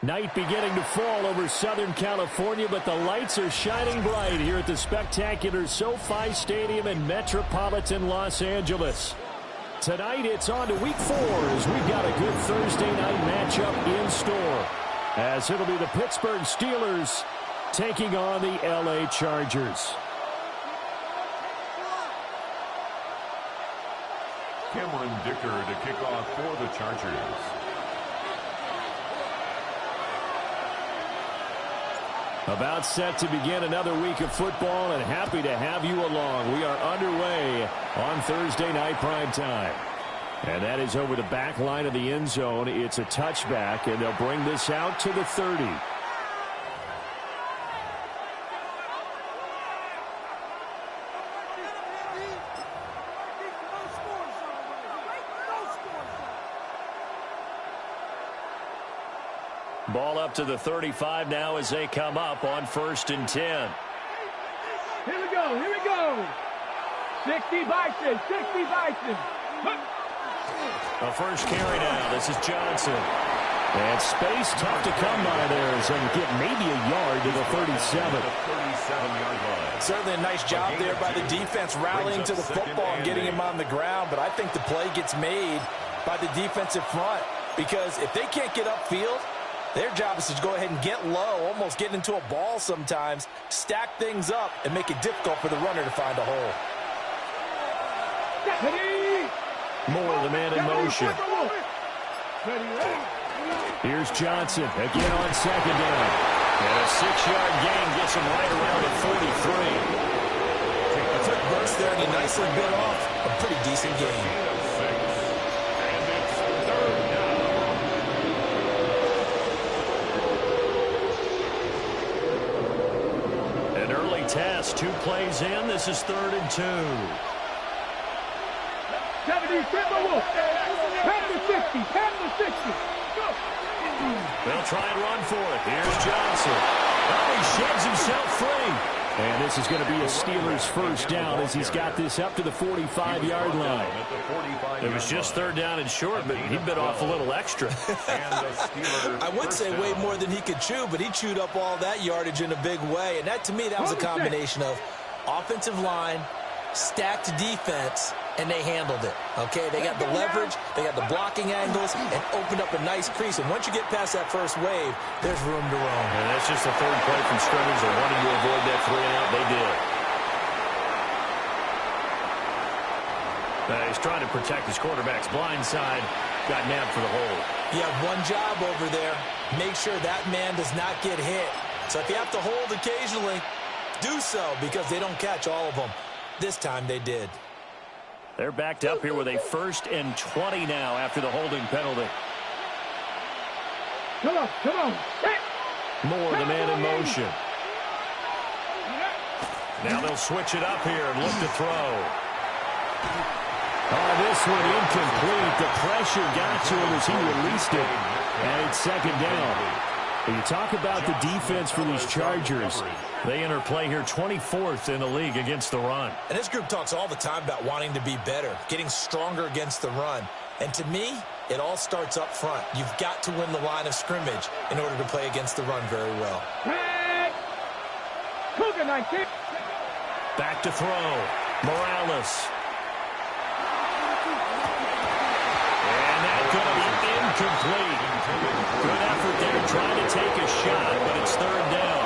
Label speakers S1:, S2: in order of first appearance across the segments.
S1: Night beginning to fall over Southern California, but the lights are shining bright here at the spectacular SoFi Stadium in metropolitan Los Angeles. Tonight, it's on to Week 4 as we've got a good Thursday night matchup in store, as it'll be the Pittsburgh Steelers taking on the LA Chargers.
S2: Cameron Dicker to kick off for the Chargers.
S1: About set to begin another week of football, and happy to have you along. We are underway on Thursday night primetime. And that is over the back line of the end zone. It's a touchback, and they'll bring this out to the 30. Ball up to the 35 now as they come up on 1st and 10.
S3: Here we go, here we go. 60 Bison, 60 Bison.
S1: A first carry now. This is Johnson. And space tough to come by there as they get maybe a yard to the 37.
S4: Certainly a nice job there by the defense rallying to the football and getting him on the ground. But I think the play gets made by the defensive front, because if they can't get upfield, their job is to go ahead and get low, almost get into a ball sometimes, stack things up, and make it difficult for the runner to find a hole.
S1: Moore, the man in motion. Here's Johnson again on 2nd down. And a 6-yard gain gets him right around the 43.
S4: A quick burst there, and he nicely bit off a pretty decent gain.
S1: Test, 2 plays in. This is 3rd and 2.
S3: 70, 10 to 60, 10 to 60. Go.
S1: They'll try and run for it. Here's Johnson. Oh, he sheds himself free. And this is going to be a Steelers first down as he's got this up to the 45-yard line. It was just 3rd down and short, but he bit off a little extra.
S4: I would say way more than he could chew, but he chewed up all that yardage in a big way. And that, to me, that was a combination of offensive line, stacked defense, and they handled it. Okay, they got the leverage, they got the blocking angles, and opened up a nice crease. And once you get past that first wave, there's room to roam.
S1: And that's just the 3rd play from scrimmage. They wanted to avoid that 3-and-out. They did. He's trying to protect his quarterback's blind side. Got nabbed for the hole.
S4: You have one job over there. Make sure that man does not get hit. So if you have to hold occasionally, do so, because they don't catch all of them. This time they did.
S1: They're backed up here with a 1st and 20 now after the holding penalty.
S3: Come on, come on.
S1: Moore, the man in motion. Now they'll switch it up here and look to throw. Oh, this one incomplete. The pressure got to him as he released it. And it's 2nd down. When you talk about the defense for these Chargers, they enter play here 24th in the league against the run.
S4: And this group talks all the time about wanting to be better, getting stronger against the run. And to me, it all starts up front. You've got to win the line of scrimmage in order to play against the run very well.
S1: Back to throw. Morales. And that's going to be incomplete. Good effort there trying to take a shot, but it's 3rd down.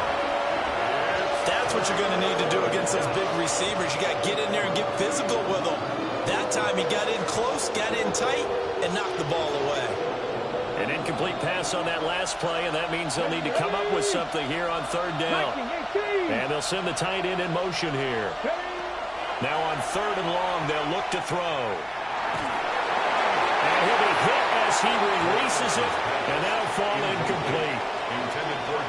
S4: That's what you're going to need to do against those big receivers. You got to get in there and get physical with them. That time he got in close, got in tight, and knocked the ball away.
S1: An incomplete pass on that last play, and that means they'll need to come up with something here on 3rd down. And they'll send the tight end in motion here. Now on 3rd and long, they'll look to throw. And he'll be hit as he releases it, and that'll fall incomplete.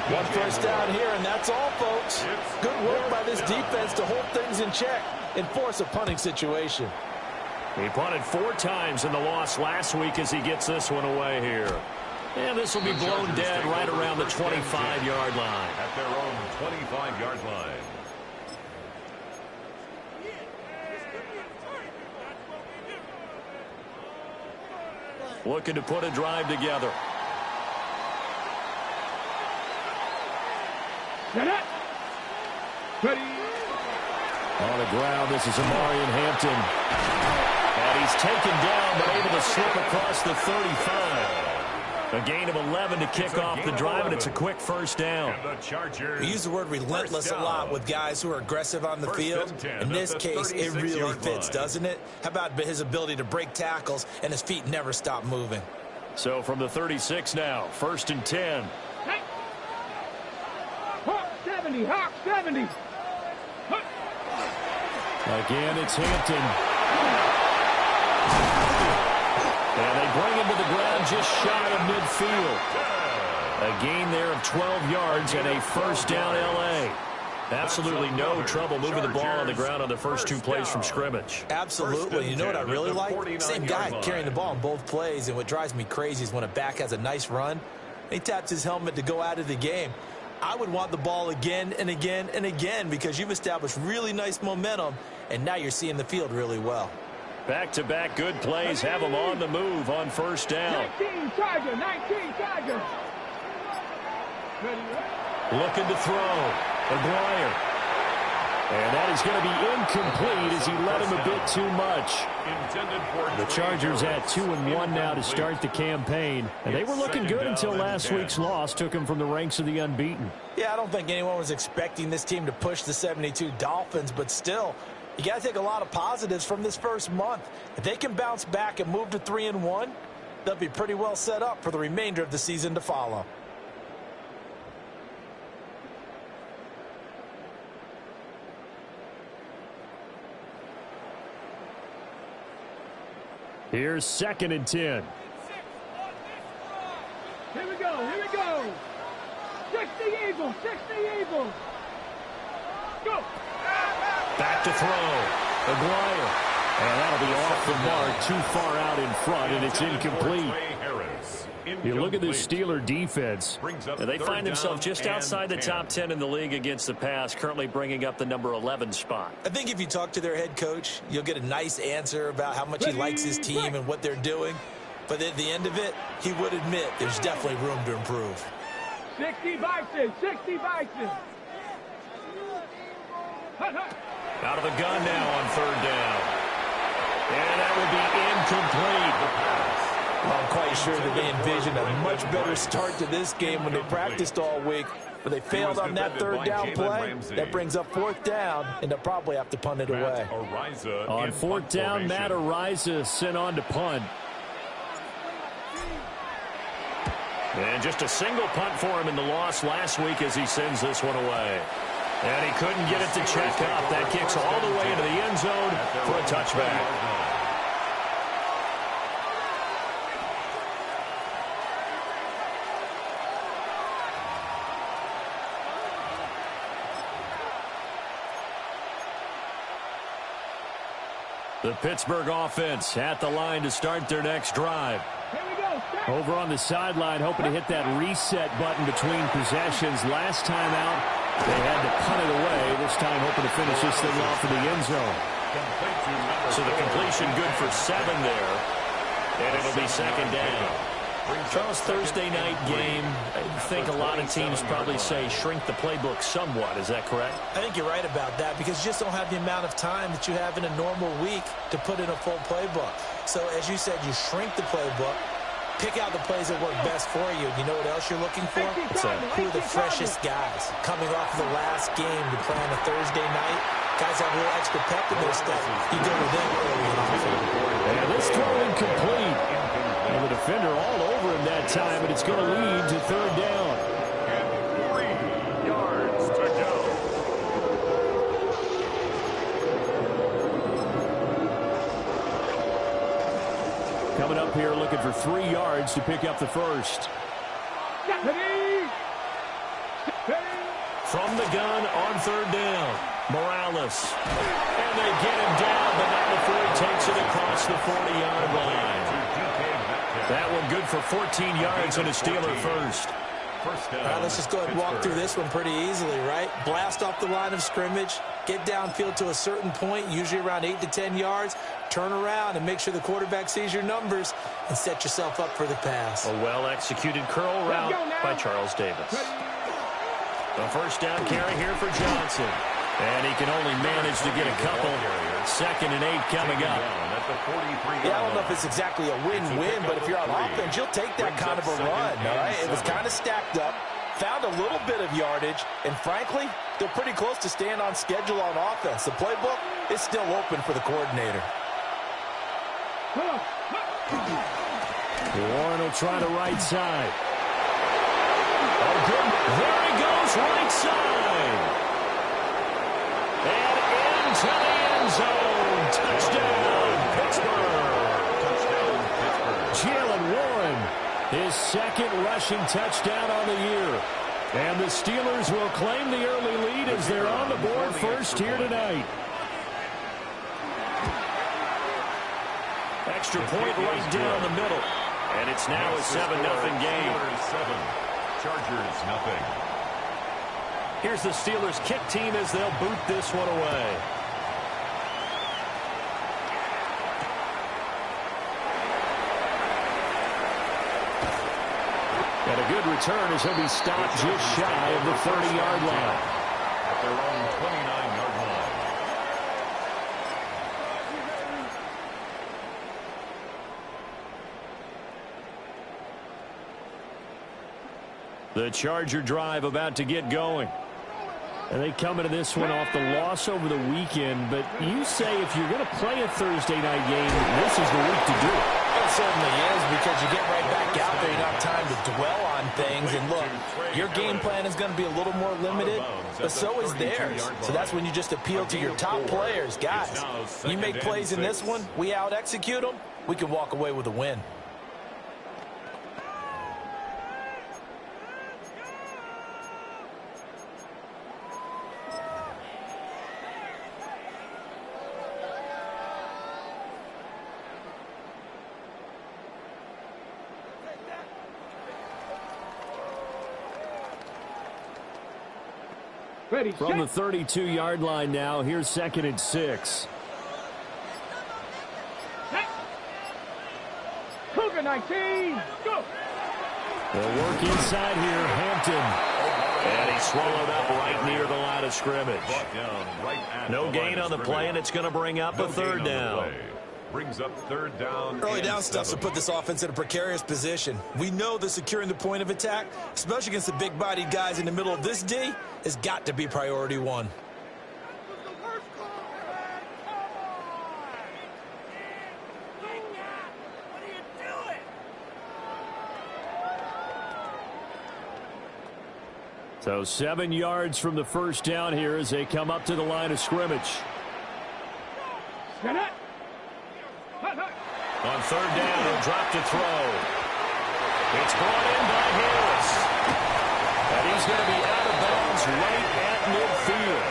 S4: 1 first down here, and that's all, folks. Good work by this defense to hold things in check and force a punting situation.
S1: He punted 4 times in the loss last week as he gets this one away here. And this will be blown dead right around the 25-yard line.
S2: At their own 25-yard line.
S1: Looking to put a drive together.
S3: Set it. Ready.
S1: On the ground, this is Amarian Hampton. And he's taken down, but able to slip across the 35. A gain of 11 to kick off the drive, and it's a quick first down.
S4: We use the word relentless a lot with guys who are aggressive on the field. In this case, it really fits, doesn't it? How about his ability to break tackles, and his feet never stop moving?
S1: So from the 36 now, 1st and 10.
S3: Hawk 70, Hawk 70.
S1: Again, it's Hampton. And they bring him to the ground just shy of midfield. A gain there of 12 yards and a first down L.A. Absolutely no trouble moving the ball on the ground on the first 2 plays from scrimmage.
S4: Absolutely. You know what I really like? Same guy carrying the ball on both plays, and what drives me crazy is when a back has a nice run, he taps his helmet to go out of the game. I would want the ball again and again and again because you've established really nice momentum, and now you're seeing the field really well.
S1: Back-to-back good plays have them on the move on first down.
S3: 19 Tiger, 19 Tiger.
S1: Looking to throw. McGuire. And that is going to be incomplete as he led him a bit too much. The Chargers at 2-1 now to start the campaign. And they were looking good until last week's loss took them from the ranks of the unbeaten.
S4: Yeah, I don't think anyone was expecting this team to push the 72 Dolphins, but still, you got to take a lot of positives from this first month. If they can bounce back and move to 3-1, they'll be pretty well set up for the remainder of the season to follow.
S1: Here's 2nd and 10.
S3: Here we go, here we go. 60 Eagles, 60 Eagles. Go.
S1: Back to throw. McGuire. And that'll be off the mark, too far out in front, and it's incomplete. You look at this Steeler defense, and they find themselves just outside the top 10 in the league against the pass, currently bringing up the number 11 spot.
S4: I think if you talk to their head coach, you'll get a nice answer about how much he likes his team and what they're doing. But at the end of it, he would admit there's definitely room to improve.
S3: 60 Bison, 60 Bison.
S1: Out of the gun now on 3rd down. And that would be incomplete.
S4: I'm quite sure that they envisioned a much better start to this game when they practiced all week, but they failed on that 3rd down play. That brings up 4th down, and they'll probably have to punt it away.
S1: On 4th down, Matt Ariza sent on to punt. And just a single punt for him in the loss last week as he sends this one away. And he couldn't get it to check up. That kicks all the way into the end zone for a touchback. The Pittsburgh offense at the line to start their next drive. Over on the sideline, hoping to hit that reset button between possessions. Last time out, they had to punt it away. This time hoping to finish this thing off in the end zone. So the completion good for 7 there. And it'll be 2nd down. Charles, Thursday night game, I think a lot of teams probably say shrink the playbook somewhat. Is that correct?
S4: I think you're right about that because you just don't have the amount of time that you have in a normal week to put in a full playbook. So as you said, you shrink the playbook, pick out the plays that work best for you. You know what else you're looking for? Who are the freshest guys coming off of the last game to play on a Thursday night? Guys have a little extra pep in their step. You go to them early and often.
S1: And this throw incomplete. And the defender all over him that time, and it's going to lead to 3rd down.
S2: And 3 yards to go.
S1: Coming up here looking for 3 yards to pick up the first. From the gun on 3rd down. Morales. And they get him down, but not before he takes it across the 40-yard line. That one good for 14 yards and a Steeler first.
S4: All right, let's just go ahead and walk through this one pretty easily, right? Blast off the line of scrimmage, get downfield to a certain point, usually around 8 to 10 yards, turn around and make sure the quarterback sees your numbers and set yourself up for the pass.
S1: A well-executed curl route by Charles Davis. A first down carry here for Johnson. And he can only manage to get a couple. 2nd and 8 coming up.
S4: Yeah, I don't know if it's exactly a win-win, but if you're on offense, you'll take that kind of a run, all right? It was kind of stacked up, found a little bit of yardage, and frankly, they're pretty close to staying on schedule on offense. The playbook is still open for the coordinator.
S1: Warren will try the right side. Oh, good. There he goes, right side. And into the end zone. Touchdown, Pittsburgh.
S2: Touchdown, Pittsburgh.
S1: Jalen Warren, his 2nd rushing touchdown on the year. And the Steelers will claim the early lead as they're on the board first here tonight. Extra point right down the middle. And it's now a 7-0 game.
S2: Steelers 7, Chargers nothing.
S1: Here's the Steelers kick team as they'll boot this one away. And a good return as he'll be stopped just shy of the 30-yard line.
S2: At their own 29-yard line.
S1: The Charger drive about to get going. And they come into this one off the loss over the weekend. But you say if you're going to play a Thursday night game, this is the week to do it.
S4: It certainly is, because you get right back out there. You don't have time to dwell on things. And look, your game plan is going to be a little more limited, but so is theirs. So that's when you just appeal to your top players. Guys, you make plays in this one, we out-execute them, we can walk away with a win.
S3: Ready,
S1: From the 32-yard line now, here's 2nd and 6.
S3: Cougar 19, go!
S1: They'll work inside here, Hampton. And he's swallowed up right near the line of scrimmage. No gain on the play, and it's going to bring up a 3rd down.
S2: Brings up 3rd down.
S4: Early down stuff to put this offense in a precarious position. We know that securing the point of attack, especially against the big-bodied guys in the middle of this D, has got to be priority 1.
S1: So 7 yards from the first down here as they come up to the line of scrimmage. On 3rd down, he'll drop to throw. It's brought in by Harris. And he's going to be out of bounds right at midfield.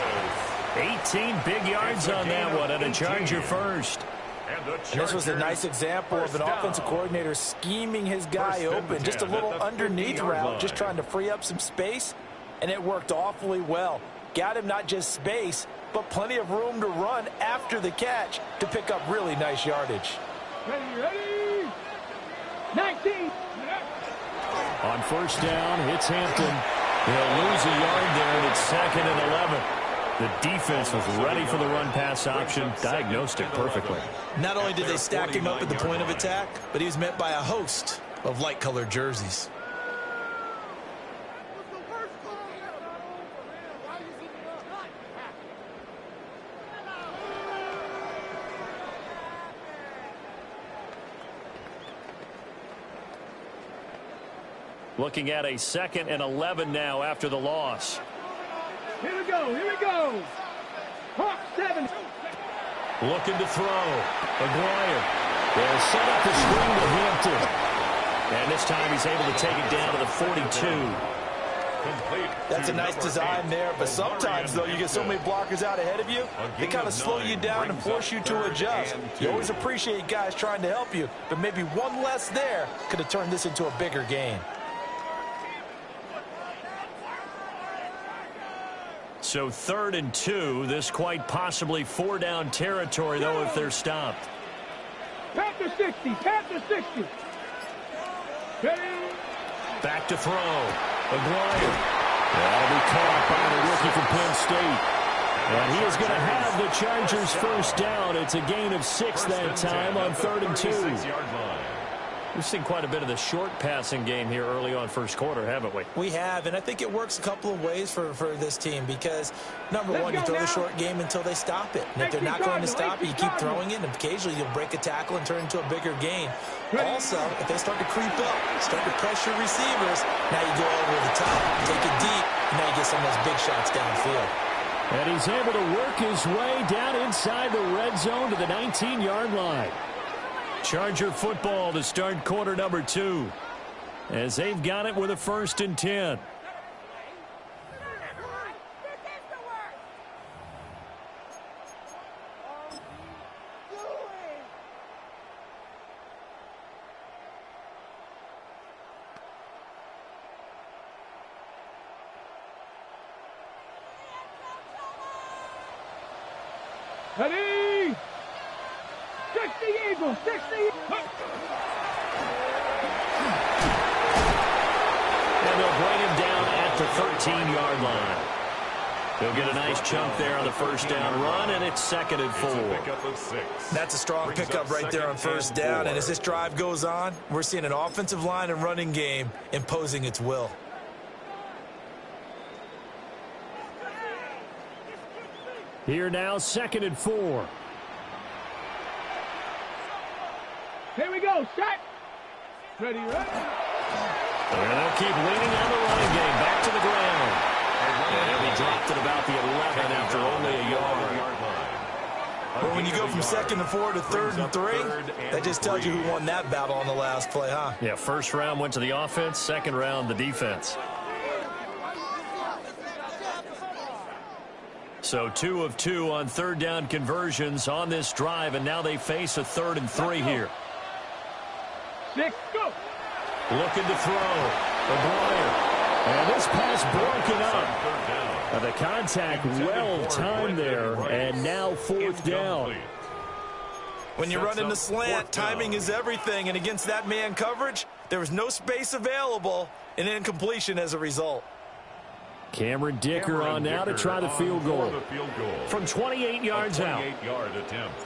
S1: 18 big yards on that one, and a Charger first.
S4: And this was a nice example of an offensive coordinator scheming his guy open. Just a little underneath route, just trying to free up some space, and it worked awfully well. Got him not just space, but plenty of room to run after the catch to pick up really nice yardage.
S3: Ready, 19.
S1: On first down, it's Hampton. He'll lose a yard there, and it's 2nd and 11. The defense was ready for the run-pass option, diagnosed it perfectly.
S4: Not only did they stack him up at the point of attack, but he was met by a host of light-colored jerseys.
S1: Looking at a 2nd and 11 now after the loss.
S3: Here we go, here we go. Hawk 7.
S1: Looking to throw. Aguirre. They'll set up the screen to Hampton. And this time he's able to take it down to the 42.
S4: That's a nice design there, but sometimes, though, you get so many blockers out ahead of you, they kind of slow you down and force you to adjust. You always appreciate guys trying to help you, but maybe one less there could have turned this into a bigger game.
S1: So 3rd and 2, this quite possibly 4-down territory, though, if they're stopped.
S3: Panther 60, Panther 60. Ready.
S1: Back to throw. Aguirre. That'll be caught by the rookie from Penn State. And he is going to have the Chargers first down. It's a gain of 6 that time on 3rd and 2.
S5: We've seen quite a bit of the short passing game here early on first quarter, haven't we?
S4: We have, and I think it works a couple of ways for this team because, number one, you throw the short game until they stop it. And if they're not going to stop it, you keep throwing it, and occasionally you'll break a tackle and turn into a bigger gain. Also, if they start to creep up, start to pressure receivers, now you go over the top, take it deep, and now you get some of those big shots downfield.
S1: And he's able to work his way down inside the red zone to the 19-yard line. Charger football to start quarter number 2 as they've got it with a 1st and 10.
S3: Ready? 60 Eagles, 60.
S1: And they'll bring him down at the 13-yard line. He'll get a nice chunk there on the first down run, and it's 2nd and 4.
S4: That's a strong pickup right there on first down, and as this drive goes on, we're seeing an offensive line and running game imposing its will.
S1: Here now, 2nd and 4.
S3: Here we go, set. Ready, ready.
S1: And they'll keep leaning on the running game. Back to the ground. And he dropped it about the 11 after only a yard.
S4: Well, when you go from 2nd and 4 to 3rd and 3, that just tells you who won that battle on the last play, huh?
S5: Yeah, first round went to the offense, second round the defense.
S1: So 2 of 2 on 3rd down conversions on this drive, and now they face a 3rd and 3 here.
S3: 6, go.
S1: Looking to throw. O'Brien. And this pass broken up. The contact well timed there, and now 4th down.
S4: When you run in the slant, timing is everything, and against that man coverage, there was no space available, and incompletion as a result.
S1: Cameron Dicker on now to try the field goal. From 28 yards out.
S2: 28-yard attempt.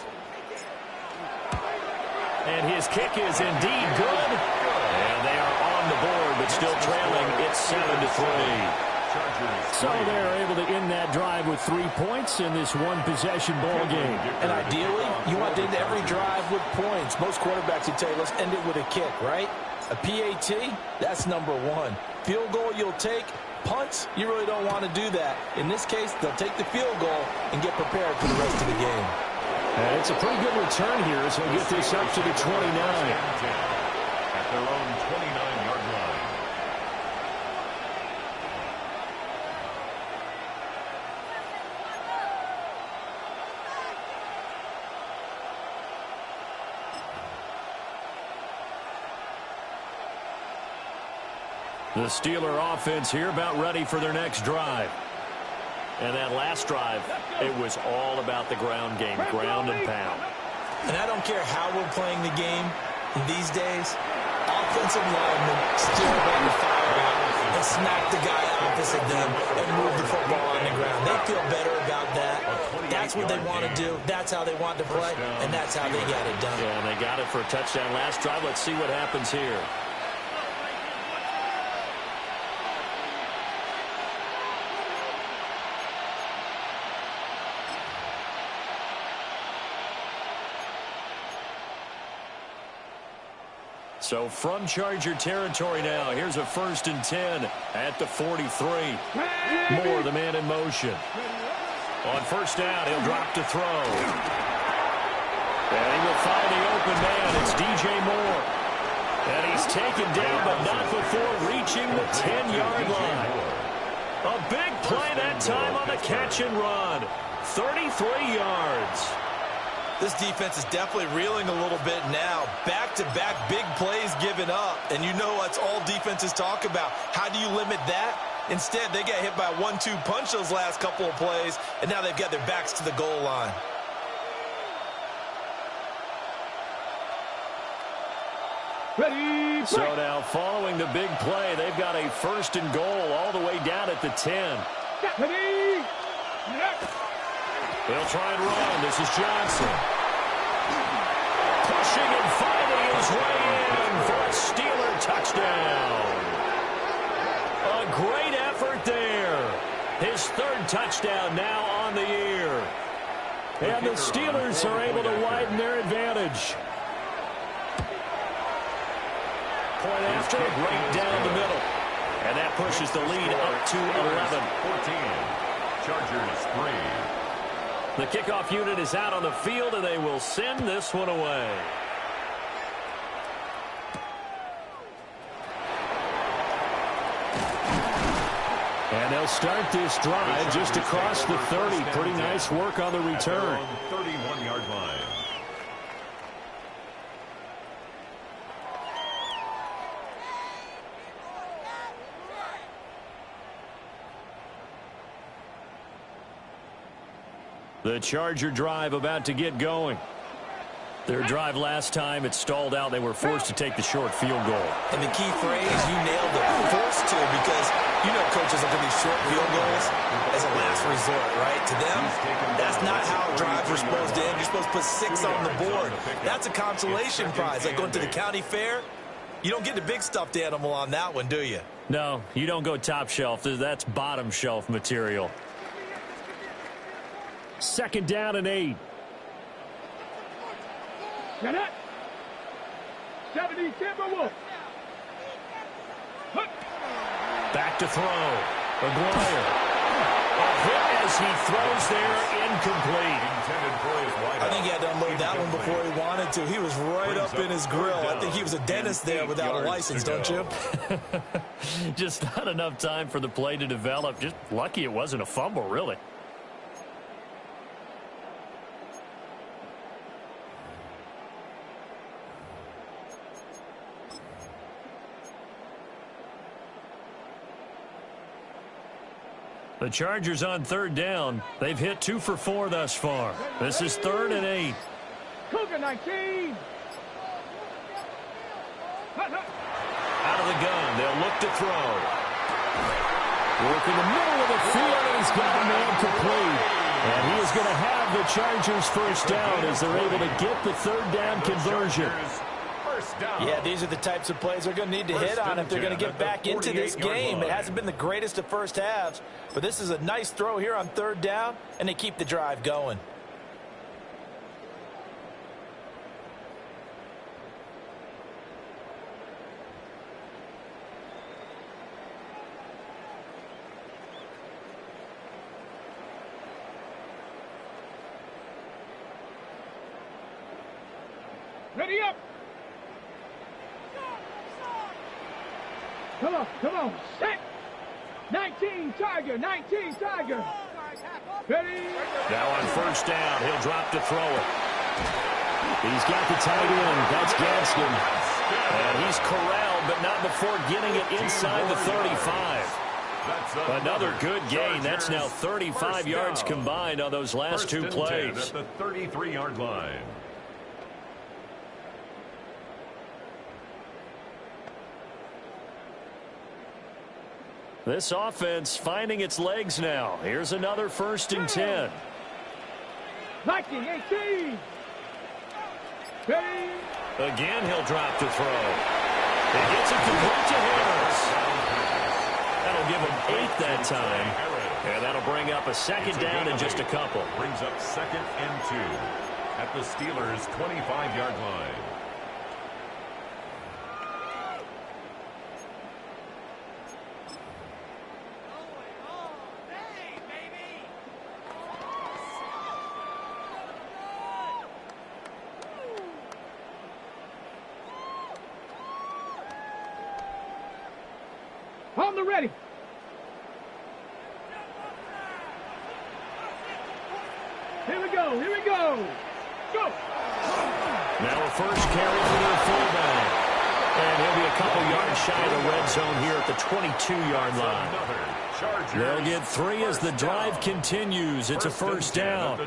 S1: And his kick is indeed good. And they are on the board, but still trailing. It's 7-3. So they're able to end that drive with 3 points in this one-possession ball game.
S4: And ideally, you want to end every drive with points. Most quarterbacks would tell you, let's end it with a kick, right? A PAT, that's number 1. Field goal you'll take. Punts, you really don't want to do that. In this case, they'll take the field goal and get prepared for the rest of the game.
S1: And it's a pretty good return here as they get this up to the 29.
S2: At their own 29-yard line.
S1: The Steeler offense here about ready for their next drive. And that last drive, it was all about the ground game, ground and pound.
S4: And I don't care how we're playing the game these days, offensive linemen still want to fire out and smack the guy opposite them and move the football on the ground. They feel better about that. That's what they want to do. That's how they want to play, and that's how they got it done.
S1: Yeah, and they got it for a touchdown last drive. Let's see what happens here. So from Charger territory now, here's a 1st and 10 at the 43. Moore, the man in motion. On first down, he'll drop to throw. And he will find the open man. It's DJ Moore. And he's taken down, but not before reaching the 10-yard line. A big play that time on the catch and run. 33 yards.
S4: This defense is definitely reeling a little bit now. Back-to-back big plays given up. And you know that's all defenses talk about. How do you limit that? Instead, they got hit by a 1-2 punch those last couple of plays, and now they've got their backs to the goal line.
S3: Ready,
S1: so now following the big play, they've got a 1st and goal all the way down at the 10.
S3: ready,
S1: They'll try and run. This is Johnson. Pushing and finding his way in for a Steeler touchdown. A great effort there. His 3rd touchdown now on the year. And the Steelers are able to widen their advantage. Point after, right down the middle. And that pushes the lead up to 11.
S2: 14. Chargers 3.
S1: The kickoff unit is out on the field, and they will send this one away. And they'll start this drive just across the 30. Pretty nice work on the return.
S2: 31-yard line.
S1: The Charger drive about to get going. Their drive last time, it stalled out. They were forced to take the short field goal.
S4: And the key phrase, you nailed it, forced to, because you know coaches look at these short field goals as a last resort, right? To them, that's not how drives are supposed to end. You're supposed to put 6 on the board. That's a consolation prize. Like going to the county fair, you don't get the big stuffed animal on that one, do you?
S1: No, you don't go top shelf. That's bottom shelf material. 2nd down and 8.
S3: get it. 70 Timberwolves.
S1: Back to throw. McGuire. A hit as he throws there, incomplete.
S4: I think he had to unload that one before he wanted to. He was right up in his grill. I think he was a dentist there without a license, don't you?
S1: Just not enough time for the play to develop. Just lucky it wasn't a fumble, really. The Chargers on 3rd down. They've hit 2 for 4 thus far. This is 3rd and 8.
S3: Cougar 19.
S1: Out of the gun. They'll look to throw. Work in the middle of the field, and he's got a man complete. And he is going to have the Chargers 1st down as they're able to get the 3rd down conversion.
S4: Yeah, these are the types of plays they're going to need to hit on if they're going to get back into this game. It hasn't been the greatest of first halves, but this is a nice throw here on 3rd down, and they keep the drive going.
S3: Ready up. Come on, set. 19 Tiger, 19 Tiger. Ready.
S1: Now on 1st down, he'll drop to throw it. He's got the tight end. That's Gaskin. And he's corralled, but not before getting it inside the 35. Another good gain. That's now 35 yards combined on those last 2 plays.
S2: At the 33-yard line.
S1: This offense finding its legs now. Here's another 1st and 10.
S3: Viking 18. Ready.
S1: Again, he'll drop to throw. He gets it complete to Harris. That'll give him 8 that time. And that'll bring up a 2nd down and just a couple.
S2: Brings up 2nd and 2 at the Steelers' 25-yard line.
S3: On the ready. Here we go. Here we go. Go.
S1: Now a 1st carry for their fullback.
S5: And he'll be a couple yards shy of the red zone here at the 22-yard line. They'll get 3 as the drive continues. It's a first down.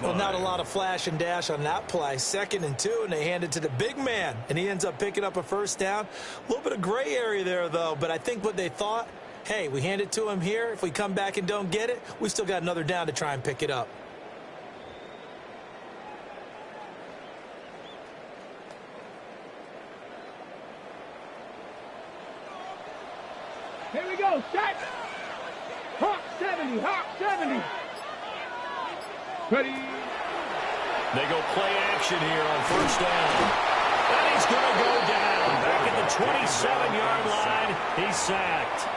S4: Well, not a lot of flash and dash on that play. 2nd and 2, and they hand it to the big man, and he ends up picking up a first down. A little bit of gray area there, though, but I think what they thought, hey, we hand it to him here. If we come back and don't get it, we still got another down to try and pick it up.
S3: Here we go, set. Hawk 70, Hawk 70. Ready.
S5: They go play action here on first down. And he's going to go down. Back at the 27-yard line, he's sacked.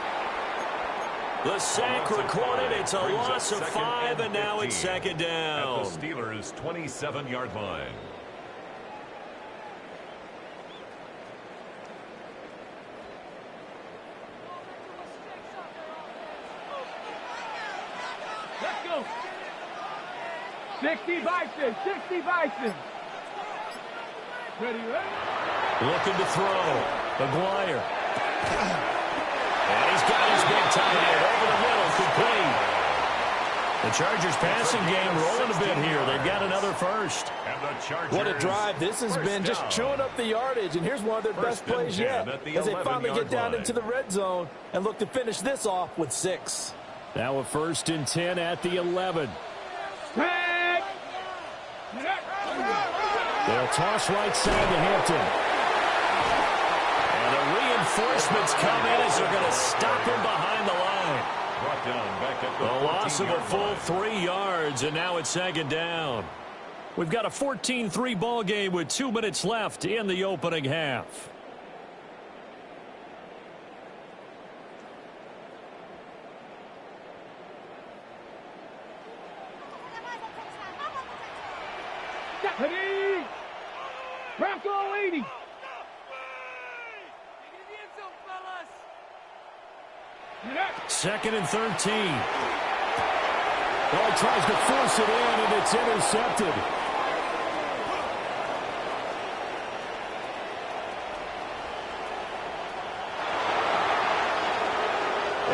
S5: The sack recorded. It's a loss of 5, and now it's 2nd down.
S2: At the Steelers' 27-yard line.
S3: Let's go. 60 Bison, 60 Bison. Ready, ready.
S5: Looking to throw. McGuire. And he's got his big tight end over the middle, complete. The Chargers passing game rolling a bit here. They've got another first.
S4: What a drive this has been, just chewing up the yardage. And here's one of their best plays yet as they finally get down into the red zone and look to finish this off with 6.
S1: Now a 1st and 10 at the 11. They'll toss right side to Hampton.
S5: And the reinforcements come in as they're going to stop him behind the line.
S2: Brought down back at the
S5: A loss of a full 3 yards, and now it's 2nd down. We've got a 14-3 ball game with 2 minutes left in the opening half.
S3: Ready. Bronco 80.
S5: 2nd and 13.
S1: Well, he tries to force it in, and it's intercepted.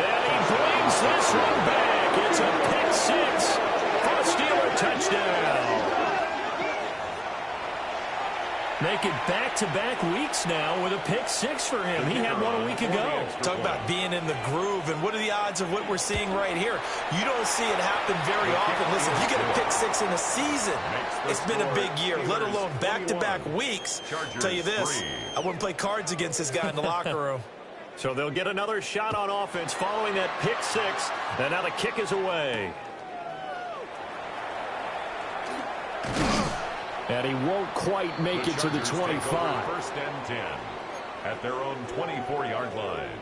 S5: And he brings this one back. It's a pick 6 for a Steeler touchdown. Make it back-to-back weeks now with a pick 6 for him. He had one a week ago.
S4: Talk about being in the groove, and what are the odds of what we're seeing right here? You don't see it happen very often. Listen, if you get a pick 6 in a season, it's been a big year, let alone back-to-back weeks. I'll tell you this, I wouldn't play cards against this guy in the locker room.
S5: So they'll get another shot on offense following that pick 6, and now the kick is away.
S1: And he won't quite make it to the 25.
S2: 1st and 10 at their own 24-yard line.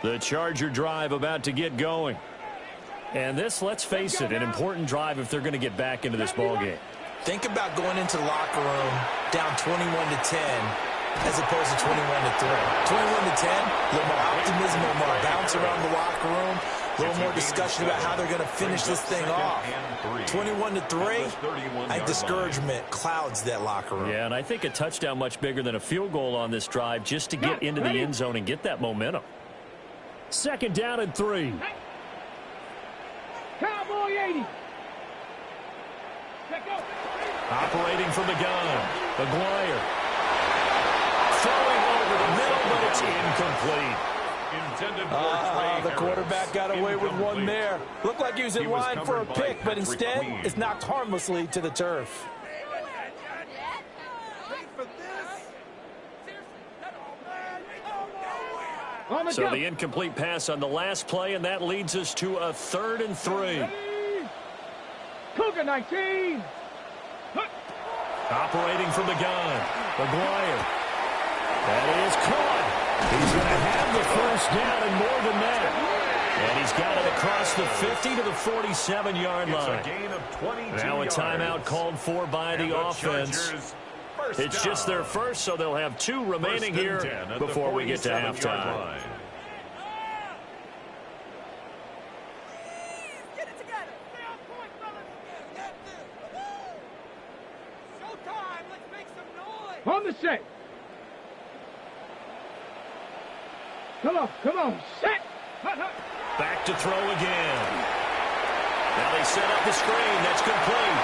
S1: The Charger drive about to get going.
S5: And this, let's face it, an important drive if they're going to get back into this ballgame.
S4: Think about going into the locker room down 21-10 as opposed to 21-3. 21-10, a little more optimism, a little more bounce around the locker room, a little more discussion about how they're going to finish this thing off. 21-3, I think discouragement clouds that locker room.
S5: Yeah, and I think a touchdown much bigger than a field goal on this drive just to get into the end zone and get that momentum.
S1: 2nd down and 3.
S3: Cowboy 80.
S5: Operating from the gun, McGuire. Throwing over the middle, but it's incomplete.
S4: The quarterback got away with one there. Looked like he was in line for a pick, but instead it's knocked harmlessly to the turf.
S5: So the incomplete pass on the last play, and that leads us to a 3rd and 3.
S3: Cougar 19.
S5: Operating from the gun, McGuire. That is caught. He's going to have the first down and more than that. And he's got it across the 50 to the 47-yard line.
S2: It's a gain of 22
S5: now a timeout
S2: yards.
S5: called for by the offense. It's just their first, so they'll have 2 remaining here before we get to halftime.
S3: On the set. Come on, set.
S5: Back to throw again. Now they set up the screen. That's complete.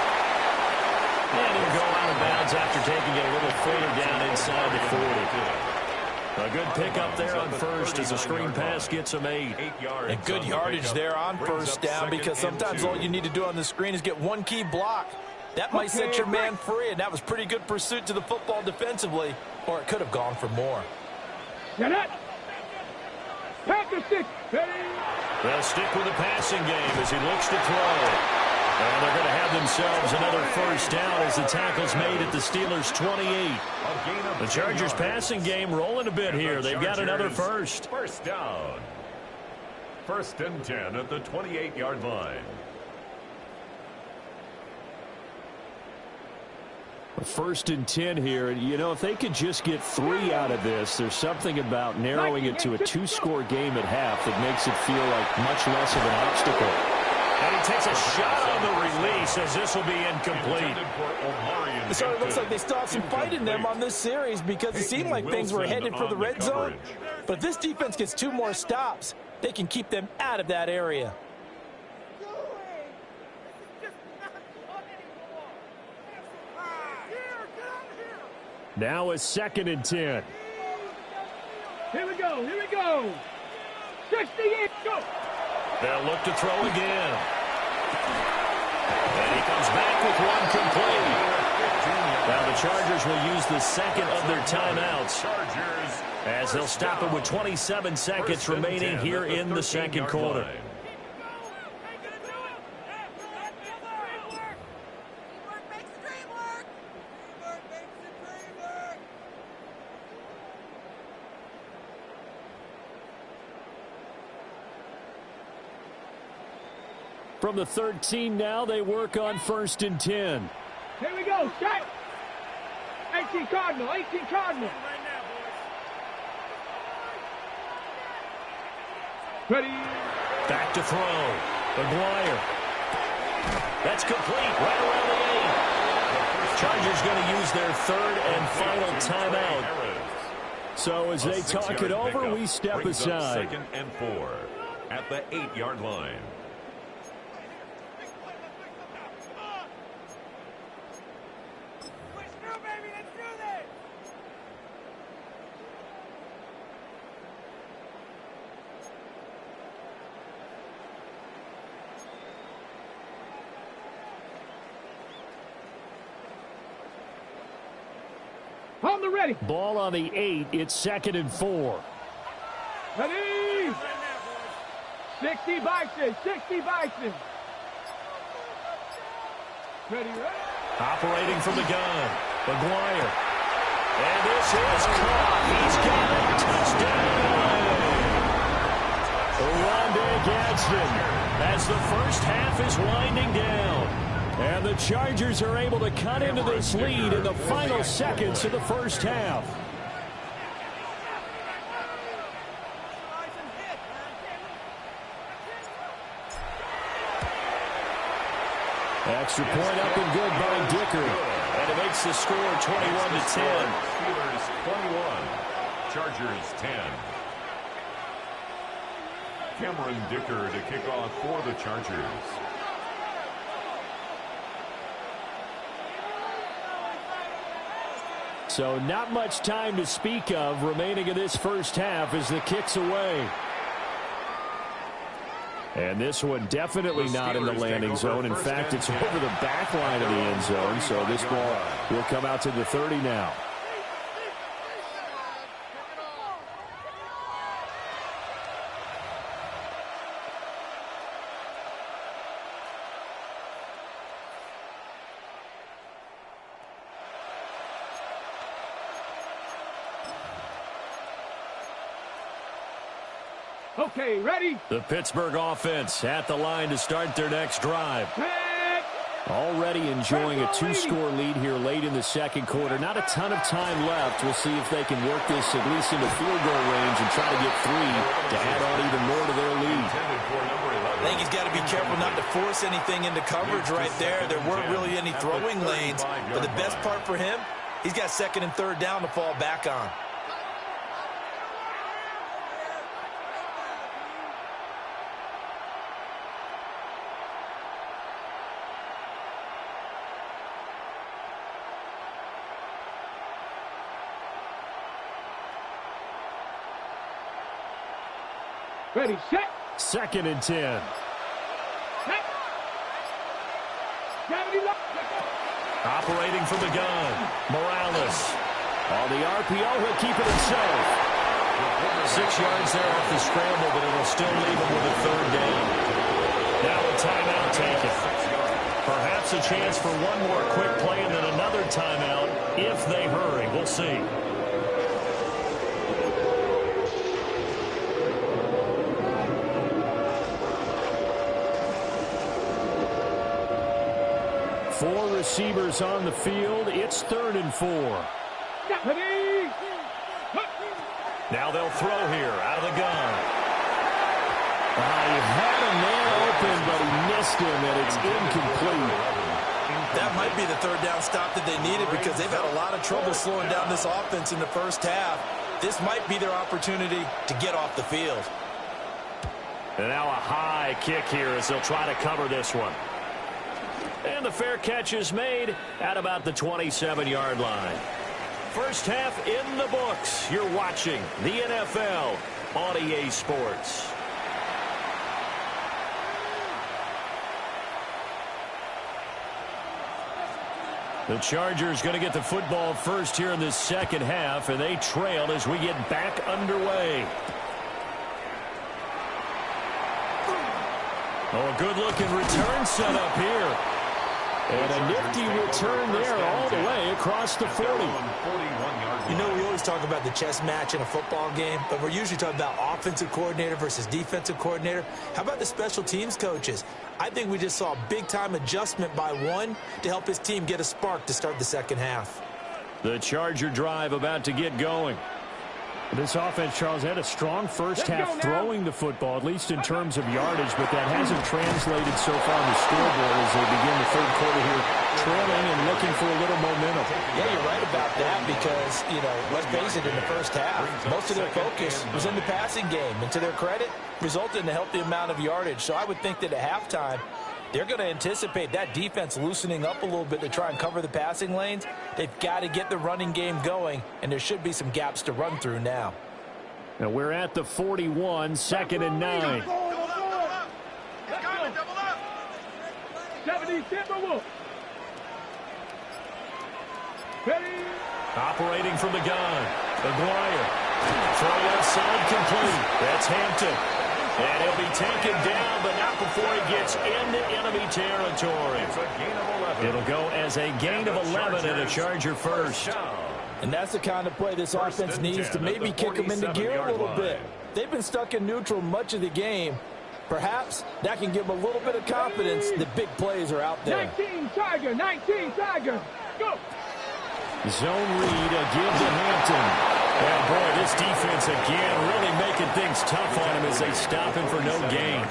S5: And he'll go out of bounds after taking it a little further down inside the 40. A good pickup there on first as a screen pass gets him 8.
S4: And good yardage there on first down, because sometimes all you need to do on the screen is get one key block. That might set your man free, and that was pretty good pursuit to the football defensively, or it could have gone for more.
S3: Get it. Pack the stick.
S5: They'll stick with the passing game as he looks to throw. And they're going to have themselves another first down as the tackle's made at the Steelers' 28. The Chargers' passing game rolling a bit here. They've got another first.
S2: First down. 1st and 10 at the 28-yard line.
S1: First and 10 here. You know, if they could just get 3 out of this, there's something about narrowing it to a 2-score game at half that makes it feel like much less of an obstacle.
S5: And he takes a shot on the release as this will be incomplete.
S4: So it looks like they still have some fight in them on this series, because it seemed like things were headed for the red zone. But if this defense gets 2 more stops, they can keep them out of that area.
S1: Now a 2nd and 10.
S3: Here we go. 68, go.
S5: They'll look to throw again. And he comes back with one complete. Now the Chargers will use the second of their timeouts as they'll stop it with 27 seconds remaining here in the second quarter.
S1: From the 13 now, they work on 1st and 10.
S3: Here we go, set. 18 Cardinal. Ready.
S5: Back to throw. McGuire. That's complete right around the 8. Chargers going to use their 3rd and final timeout.
S1: So as they talk it over, we step aside.
S2: 2nd and 4 at the 8-yard line.
S3: On the ready.
S1: Ball on the 8. It's 2nd and 4.
S3: Ready. 60 Bison. Ready.
S5: Operating from the gun. McGuire. And this is caught. He's got it. Touchdown.
S1: Rondé Gadsden as the first half is winding down. And the Chargers are able to cut into this lead in the final seconds of the first half. Extra point up and good by Dicker.
S5: And it makes the score 21-10.
S2: Steelers 21, Chargers 10. Cameron Dicker to kick off for the Chargers.
S1: So not much time to speak of remaining in this first half as the kick's away. And this one definitely not in the landing zone. In fact, it's over the back line of the end zone. So this ball will come out to the 30 now.
S3: Okay, ready.
S1: The Pittsburgh offense at the line to start their next drive. Already enjoying a 2-score lead here late in the second quarter. Not a ton of time left. We'll see if they can work this at least into field goal range and try to get 3 to add on even more to their lead.
S4: I think he's got to be careful not to force anything into coverage right there. There weren't really any throwing lanes, but the best part for him, He's got second and third down to fall back on.
S3: Ready, set.
S1: Second and 10.
S3: Set. Gravity lock.
S1: Operating from the gun. Morales. On the RPO, he'll keep it himself. 6 yards there off the scramble, but it'll still leave him with a third down. Now a timeout taken. Perhaps a chance for one more quick play and then another timeout if they hurry. We'll see. Four receivers on the field. It's 3rd and 4. Now they'll throw here out of the gun. He had a man open, but he missed him, and it's incomplete.
S4: That might be the third down stop that they needed because they've had a lot of trouble slowing down this offense in the first half. This might be their opportunity to get off the field.
S1: And now a high kick here as they'll try to cover this one. And the fair catch is made at about the 27-yard line. First half in the books. You're watching the NFL on EA Sports. The Chargers going to get the football first here in this second half, and they trail as we get back underway. Oh, a good-looking return set up here. And a nifty return there all the way across the 40.
S4: You know, we always talk about the chess match in a football game, but we're usually talking about offensive coordinator versus defensive coordinator. How about the special teams coaches? I think we just saw a big-time adjustment by one to help his team get a spark to start the second half.
S1: The Charger drive about to get going. This offense, Charles, had a strong first half throwing the football, at least in terms of yardage, but that hasn't translated so far on the scoreboard as they begin the third quarter here, trailing and looking for a little momentum.
S4: Yeah, you're right about that because, you know, let's face it, in the first half, most of their focus was in the passing game, and to their credit, resulted in a healthy amount of yardage. So I would think that at halftime, they're going to anticipate that defense loosening up a little bit to try and cover the passing lanes. They've got to get the running game going, and there should be some gaps to run through now.
S1: Now we're at the 41, 2nd and 9.
S3: 70, ready.
S1: Operating from the gun. Aguirre. Throw outside complete. That's Hampton. And he'll be taken down, but not before he gets into enemy territory. It'll go as a gain of 11 and a Charger first.
S4: And that's the kind of play this offense needs to maybe kick them into gear a little bit. They've been stuck in neutral much of the game. Perhaps that can give them a little bit of confidence that big plays are out there.
S3: 19 Tiger, 19 Tiger, go!
S1: Zone read, a give to Hampton. And boy, this defense again really making things tough on him as they stop him for no gain.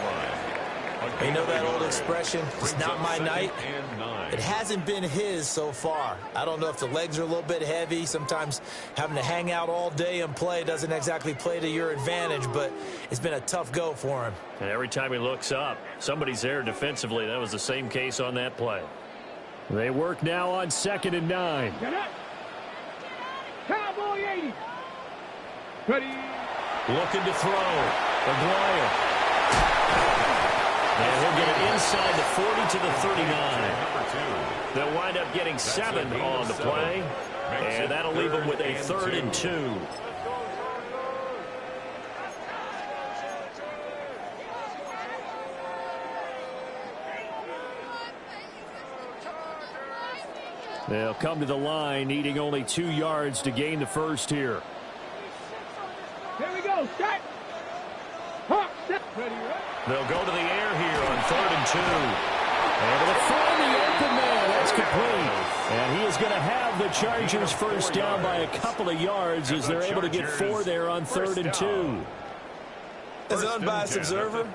S4: You know that old expression, it's not my night? It hasn't been his so far. I don't know if the legs are a little bit heavy. Sometimes having to hang out all day and play doesn't exactly play to your advantage, but it's been a tough go for him.
S1: And every time he looks up, somebody's there defensively. That was the same case on that play. They work now on 2nd and 9.
S3: Get up. Cowboy 80. Ready.
S1: Looking to throw. Aguirre. And he'll get it inside the 40 to the 39. They'll wind up getting 7 on the play. And that'll leave them with a 3rd and 2. They'll come to the line, needing only 2 yards to gain the first here.
S3: Here we go, set. Hawk, set. Ready,
S1: They'll go to the air here on 3rd and 2. And they'll find the open man. That's complete. And he is going to have the Chargers first down by a couple of yards as they're able to get 4 there on 3rd and 2.
S4: As an unbiased observer,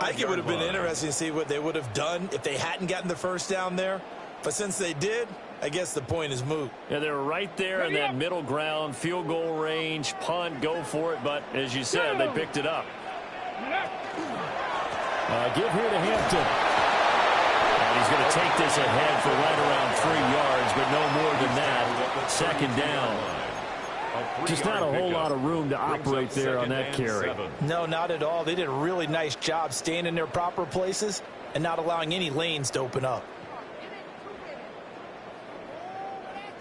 S4: I think it would have been interesting to see what they would have done if they hadn't gotten the first down there. But since they did, I guess the point is moot.
S5: Yeah, they're right there in that middle ground, field goal range, punt, go for it. But as you said, they picked it up.
S1: Give here to Hampton.
S5: And he's going to take this ahead for right around 3 yards, but no more than that. Second down.
S1: Just not a whole lot of room to operate there on that carry.
S4: No, not at all. They did a really nice job staying in their proper places and not allowing any lanes to open up.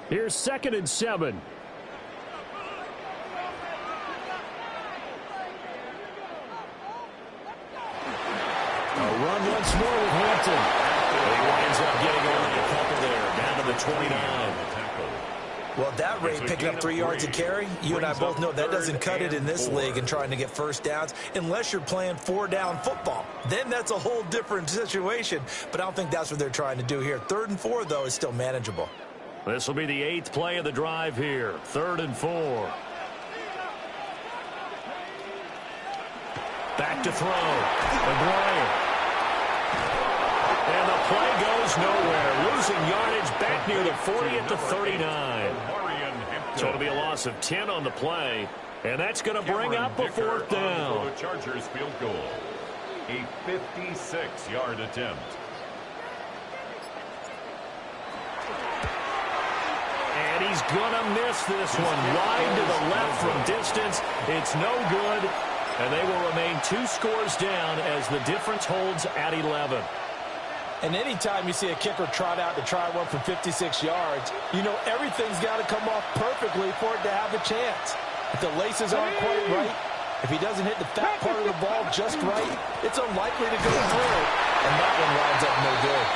S1: Here's 2nd and 7. A run once more with Hampton.
S5: He winds up getting only a couple there, down to the 29.
S4: Well, at that rate, picking up 3 yards a carry, you and I both know that doesn't cut it in this league and trying to get first downs unless you're playing 4-down football. Then that's a whole different situation, but I don't think that's what they're trying to do here. 3rd and 4, though, is still manageable.
S5: This will be the 8th play of the drive here. 3rd and 4. Back to throw. McGuire. And the play goes nowhere. Losing yardage back near the 40 at the 39. So it'll be a loss of 10 on the play. And that's going to bring up a 4th down.
S2: For the Chargers field goal. A 56-yard attempt.
S5: And he's going to miss this one. Wide to the left from distance. It's no good. And they will remain 2 scores down as the difference holds at 11.
S4: And anytime you see a kicker trot out to try one for 56 yards, you know everything's got to come off perfectly for it to have a chance. If the laces aren't quite right, if he doesn't hit the fat part of the ball just right, it's unlikely to go through. And that one winds up no good.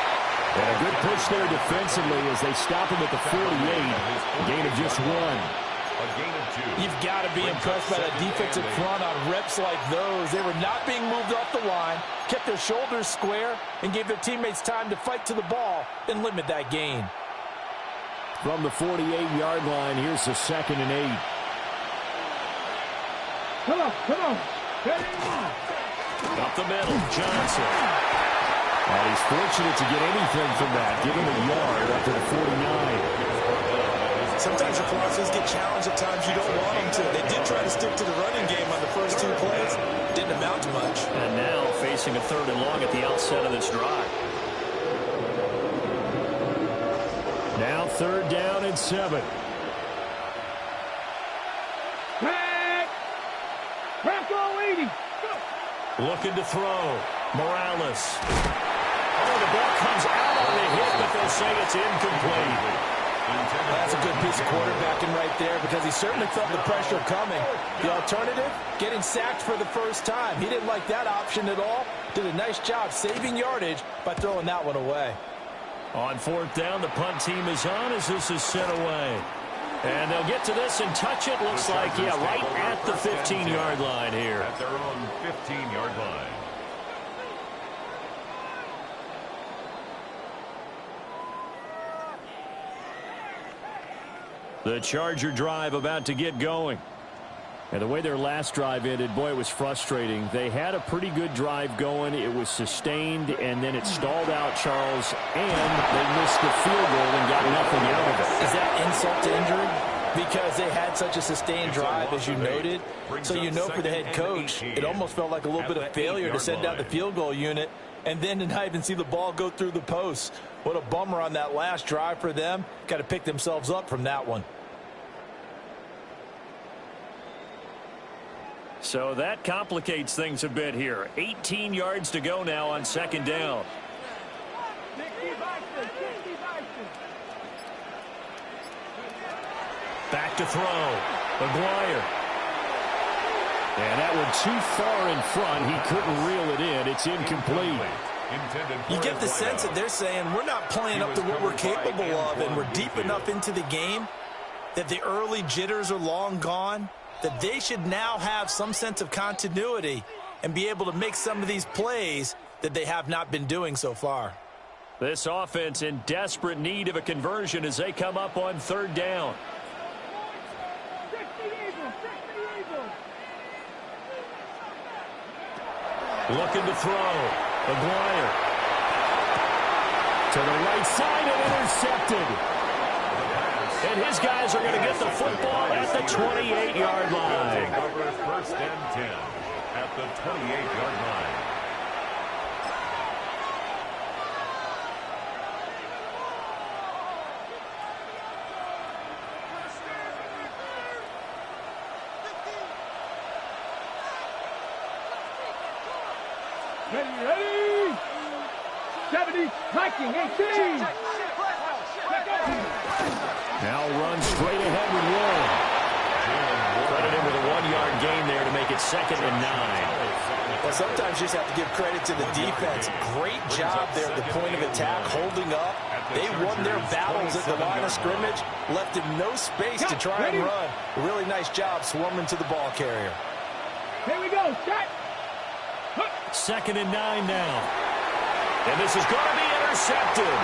S1: And a good push there defensively as they stop him at the 48. A gain of just 1.
S2: A gain of 2.
S4: You've got to be impressed by that defensive front on reps like those. They were not being moved off the line, kept their shoulders square, and gave their teammates time to fight to the ball and limit that gain.
S1: From the 48-yard line, here's the 2nd and 8.
S3: Come on.
S5: Up the middle, Johnson.
S1: And he's fortunate to get anything from that. Give him a yard up to the 49.
S4: Sometimes your philosophies get challenged at times you don't want them to. They did try to stick to the running game on the first 2 plays. Didn't amount to much.
S5: And now facing a 3rd and long at the outset of this drive.
S1: Now 3rd down and 7.
S3: Back all 80.
S5: Looking to throw. Morales. Oh, the ball comes out on the hit, but they'll say it's incomplete.
S4: That's a good piece of quarterbacking right there because he certainly felt the pressure coming. The alternative, getting sacked for the first time. He didn't like that option at all. Did a nice job saving yardage by throwing that one away.
S5: On 4th down, the punt team is on as this is sent away. And they'll get to this and touch it. Looks like, yeah, right at the 15-yard line here.
S2: At their own 15-yard line.
S1: The Charger drive about to get going. And the way their last drive ended, boy, it was frustrating. They had a pretty good drive going. It was sustained, and then it stalled out, Charles, and they missed the field goal and got nothing out of it.
S4: Is that insult to injury? Because they had such a sustained drive, as you noted. So you know for the head coach, it almost felt like a little bit of failure to send out the field goal unit and then to not even see the ball go through the post. What a bummer on that last drive for them. Got to pick themselves up from that one.
S5: So that complicates things a bit here. 18 yards to go now on 2nd down. Back to throw. McGuire.
S1: And that one too far in front. He couldn't reel it in. It's incomplete.
S4: You get the sense that they're saying we're not playing up to what we're capable of, and we're deep enough into the game that the early jitters are long gone, that they should now have some sense of continuity and be able to make some of these plays that they have not been doing so far.
S5: This offense in desperate need of a conversion as they come up on 3rd down. Looking to throw. McGuire.
S1: To the right side and intercepted. And his guys are going to get the football at the 28-yard line.
S2: First and 10 at the 28-yard line.
S3: Ready? 70, hiking, 18.
S1: Now run straight ahead with Warren. Credit him with a 1-yard gain there to make it 2nd and 9.
S4: Well, sometimes you just have to give credit to the defense. Great job there at the point of attack, holding up. They won their battles at the line of scrimmage, left him no space to try and run. A really nice job swarming to the ball carrier.
S3: Here we go, set.
S1: 2nd and 9 now. And this is going to be intercepted.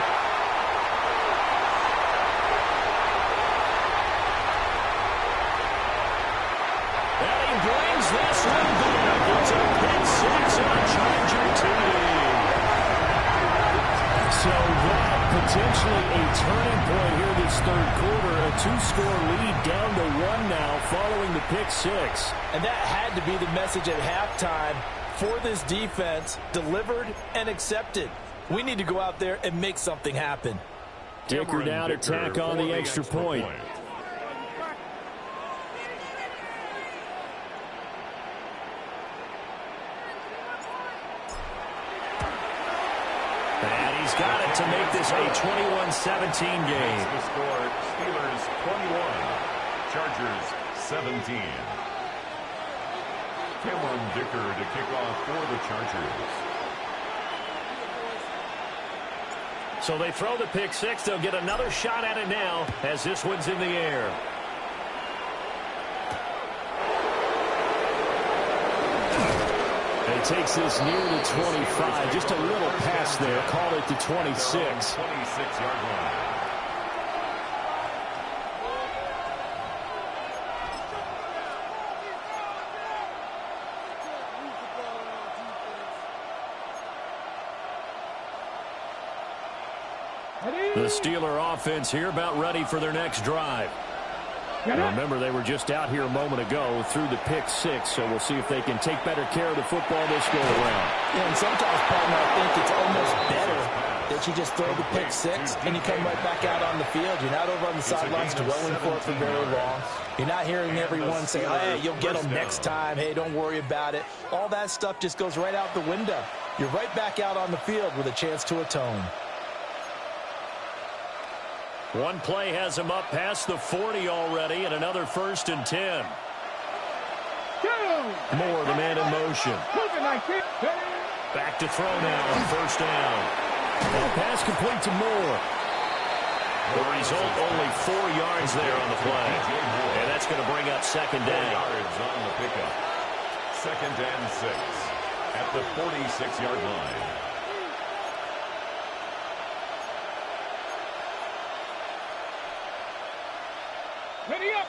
S1: And he brings this one back. It's a pick 6 on a Charger TD. So that potentially a turning point here this third quarter. A 2-score lead down to 1 now following the pick 6.
S4: And that had to be the message at halftime for this defense, delivered and accepted. We need to go out there and make something happen.
S1: Dicker now to tack on the extra point. And he's got it to make this a 21-17 game.
S2: The score, Steelers 21, Chargers 17. Cameron Dicker to kick off for the Chargers.
S1: So they throw the pick 6. They'll get another shot at it now as this one's in the air. And he takes this near the 25. Just a little pass there. Call it the 26.
S2: 26-yard line.
S1: The Steeler offense here about ready for their next drive. Remember, they were just out here a moment ago through the pick 6, so we'll see if they can take better care of the football this go around.
S4: Yeah, and sometimes, partner, I think it's almost better that you just throw the pick 6 and you come right back out on the field. You're not over on the sidelines dwelling for it for very long. You're not hearing everyone say, hey, you'll get them next time. Hey, don't worry about it. All that stuff just goes right out the window. You're right back out on the field with a chance to atone.
S1: One play has him up past the 40 already, and another 1st and 10. Moore, the man in motion. Back to throw now on 1st down. And a pass complete to Moore. The result, only 4 yards there on the play. And that's going to bring up 2nd down.
S2: 4 yards on the pickup. 2nd and 6 at the 46-yard line.
S3: Ready up.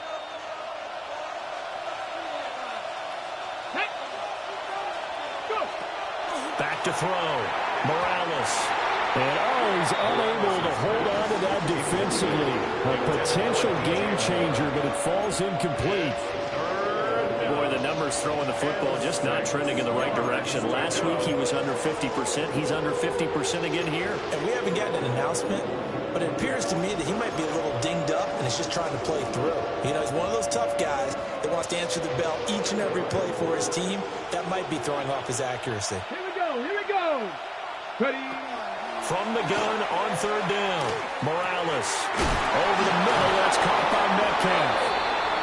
S3: Go.
S1: Back to throw. Morales. And he's unable to hold on to that defensively. A potential game changer, but it falls incomplete. Boy, the numbers throwing the football just not trending in the right direction. Last week he was under 50%. He's under 50% again here.
S4: And we haven't gotten an announcement, but it appears to me that he might be a little dinged up and is just trying to play through. You know, he's one of those tough guys that wants to answer the bell each and every play for his team. That might be throwing off his accuracy.
S3: Here we go. Here we go. Ready.
S1: From the gun on 3rd down. Morales over the middle. That's caught by Metcalf.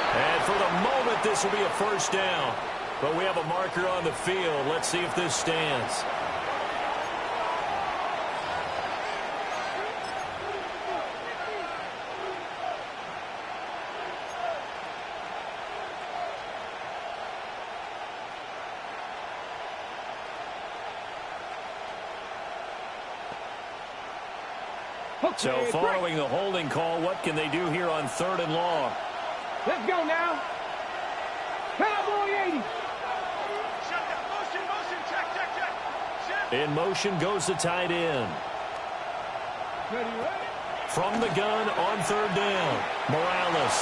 S1: And for the moment, this will be a 1st down. But we have a marker on the field. Let's see if this stands. So following the holding call, what can they do here on 3rd and long?
S3: Let's go now. Cowboy 80.
S1: In motion goes the tight end.
S3: Ready.
S1: From the gun on third down. Morales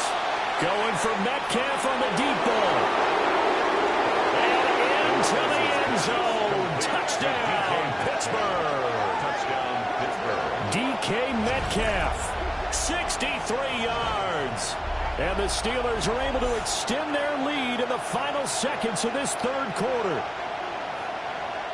S1: going for Metcalf on the deep ball. And into the end zone. Touchdown, Pittsburgh.
S2: Touchdown, Pittsburgh.
S1: DK Metcalf, 63 yards. And the Steelers are able to extend their lead in the final seconds of this third quarter.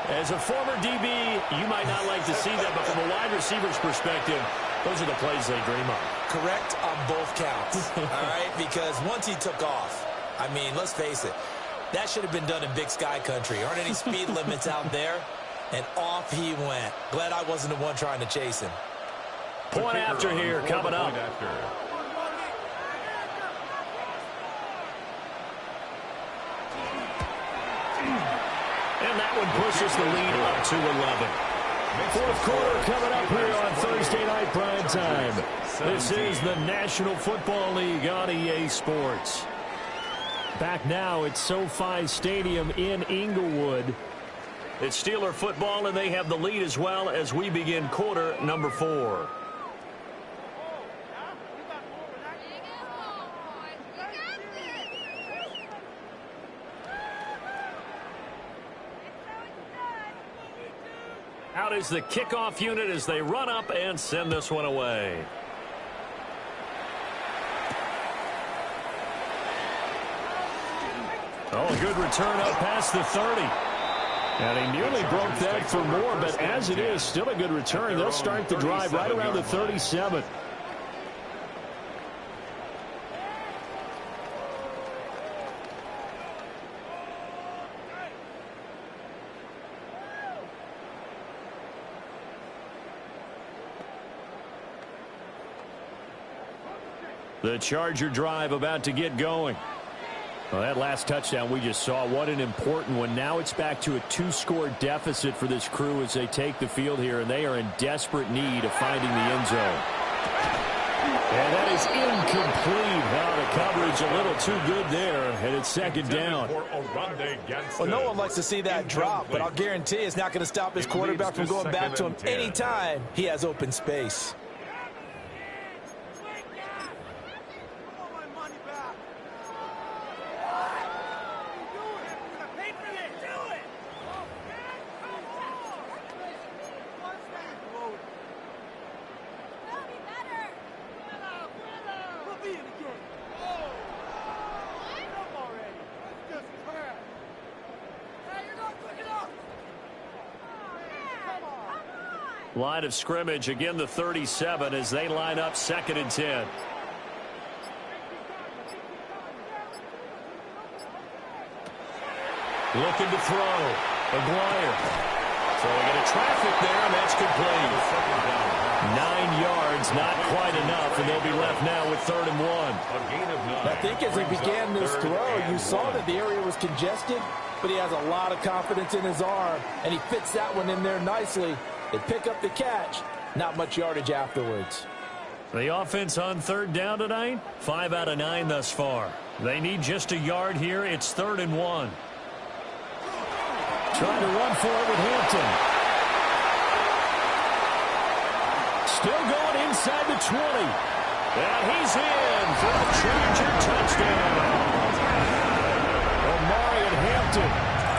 S1: As a former DB, you might not like to see that, but from a wide receiver's perspective, those are the plays they dream of.
S4: Correct on both counts, all right? Because once he took off, I mean, let's face it, that should have been done in Big Sky Country. Aren't any speed limits out there? And off he went. Glad I wasn't the one trying to chase him.
S1: Point after here coming up. And that one pushes the lead up to 11. Fourth quarter coming up here on Thursday night prime time. This is the National Football League on EA Sports. Back now at SoFi Stadium in Inglewood. It's Steeler football, and they have the lead as well as we begin quarter number 4. Out is the kickoff unit as they run up and send this one away. Oh, a good return up past the 30. And he nearly broke that for more, but as it is, still a good return. They'll start the drive right around the 37. The Charger drive about to get going. Well, that last touchdown we just saw, what an important one. Now it's back to a 2-score deficit for this crew as they take the field here, and they are in desperate need of finding the end zone. And that is incomplete. Now the coverage a little too good there, and it's second down.
S4: Well, no one likes to see that drop, but I'll guarantee it's not going to stop his quarterback from going back to him anytime he has open space.
S1: Line of scrimmage, again the 37 as they line up 2nd and 10. Looking to throw. McGuire. Throwing into traffic there, and that's complete. 9 yards, not quite enough, and they'll be left now with 3rd and 1.
S4: I think as he began this throw, you saw that the area was congested, but he has a lot of confidence in his arm, and he fits that one in there nicely. They pick up the catch, not much yardage afterwards.
S1: The offense on 3rd down tonight, 5 out of 9 thus far. They need just a yard here. It's 3rd and 1. Trying to run for it with Hampton. Still going inside the 20. And he's in for a Charger touchdown. Omarion Hampton,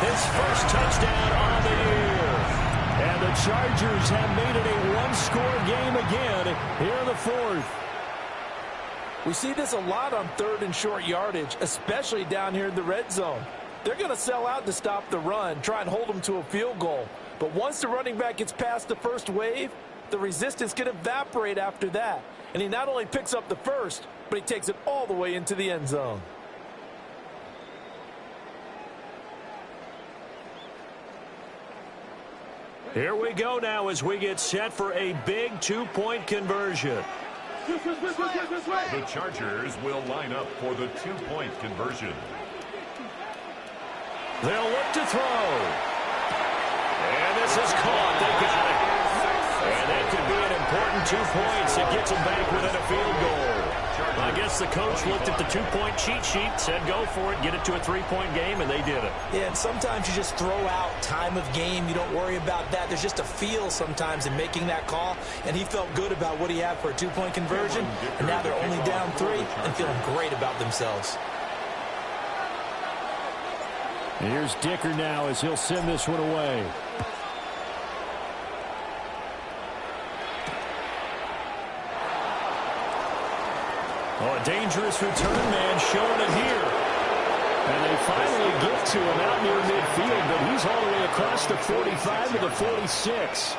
S1: his first touchdown on the year. And the Chargers have made it a 1-score game again here in the 4th.
S4: We see this a lot on 3rd and short yardage, especially down here in the red zone. They're going to sell out to stop the run, try and hold them to a field goal. But once the running back gets past the first wave, the resistance can evaporate after that. And he not only picks up the first, but he takes it all the way into the end zone.
S1: Here we go now as we get set for a big 2-point conversion.
S2: The Chargers will line up for the 2-point conversion.
S1: They'll look to throw. And this is caught. They got it. And that could be an important 2 points. It gets them back within a field goal.
S5: I guess the coach looked at the two-point cheat sheet, said go for it, get it to a three-point game, and they did it.
S4: Yeah, and sometimes you just throw out time of game. You don't worry about that. There's just a feel sometimes in making that call, and he felt good about what he had for a two-point conversion, and now they're only down 3 and feeling great about themselves.
S1: And here's Dicker now as he'll send this one away. Oh, a dangerous return man showing it here. And they finally get to him out near midfield, but he's all the way across the 45 to the 46.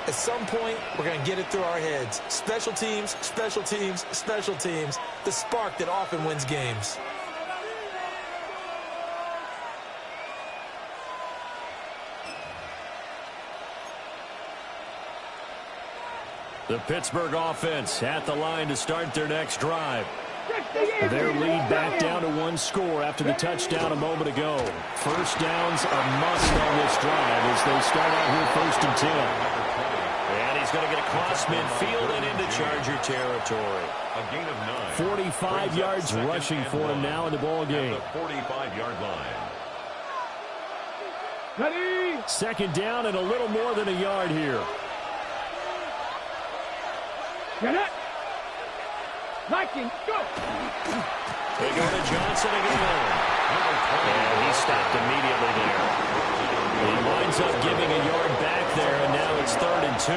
S4: At some point, we're going to get it through our heads. Special teams, special teams, special teams. The spark that often wins games.
S1: The Pittsburgh offense at the line to start their next drive. Their lead back down to 1 score after the touchdown a moment ago. First down's a must on this drive as they start out here 1st and 10.
S5: And he's going to get across midfield and into Charger territory.
S2: A gain of 9.
S1: 45 yards rushing for him now in the ball game.
S2: At the 45-yard line.
S3: Ready?
S1: 2nd down and a little more than a yard here.
S3: Get it. Viking, go.
S5: They go to Johnson again. And he stopped immediately there.
S1: He winds up giving a yard back there, and now it's 3rd and 2.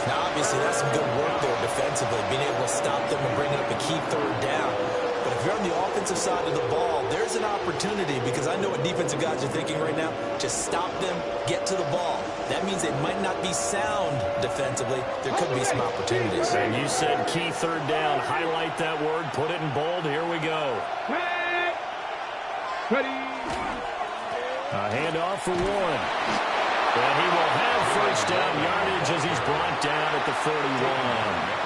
S4: Now, obviously, that's some good work there defensively, being able to stop them and bring up a key 3rd down. But if you're on the offensive side of the ball, there's an opportunity, because I know what defensive guys are thinking right now. Just stop them, get to the ball. That means they might not be sound defensively. There could be some opportunities.
S5: And you said key 3rd down. Highlight that word. Put it in bold. Here we go.
S3: Ready.
S1: A handoff for Warren.
S5: And he will have 1st down yardage as he's brought down at the 41.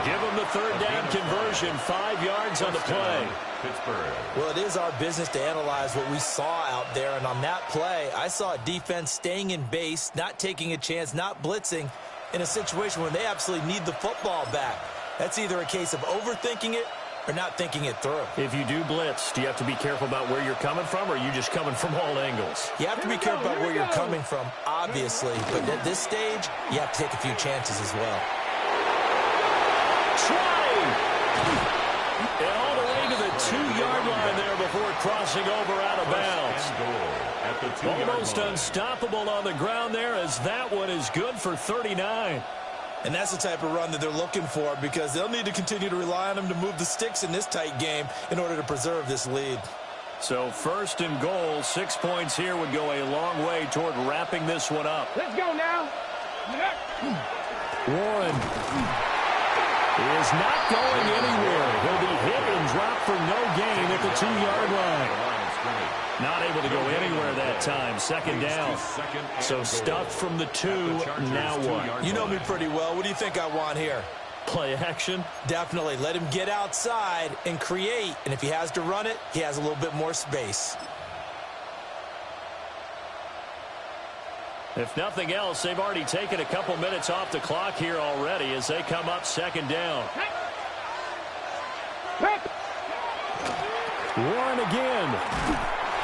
S5: Give him the 3rd down conversion. 5 yards on the play.
S4: Well, it is our business to analyze what we saw out there. And on that play, I saw a defense staying in base, not taking a chance, not blitzing in a situation where they absolutely need the football back. That's either a case of overthinking it or not thinking it through.
S5: If you do blitz, do you have to be careful about where you're coming from, or are you just coming from all angles?
S4: You have to be careful about where you're coming from, obviously. But at this stage, you have to take a few chances as well.
S5: And all the way to the 2-yard line there before crossing over out of bounds. Almost unstoppable on the ground there, as that one is good for 39.
S4: And that's the type of run that they're looking for, because they'll need to continue to rely on him to move the sticks in this tight game in order to preserve this lead.
S5: So 1st and goal, 6 points here would go a long way toward wrapping this one up.
S3: Let's go now.
S1: Warren is not going anywhere. He'll be hit and dropped for no gain at the 2-yard line.
S5: Not able to go anywhere that time. 2nd down. So stuffed from the 2. Now what?
S4: You know me pretty well. What do you think I want here?
S5: Play action?
S4: Definitely. Let him get outside and create. And if he has to run it, he has a little bit more space.
S5: If nothing else, they've already taken a couple minutes off the clock here already as they come up 2nd down.
S1: Warren again.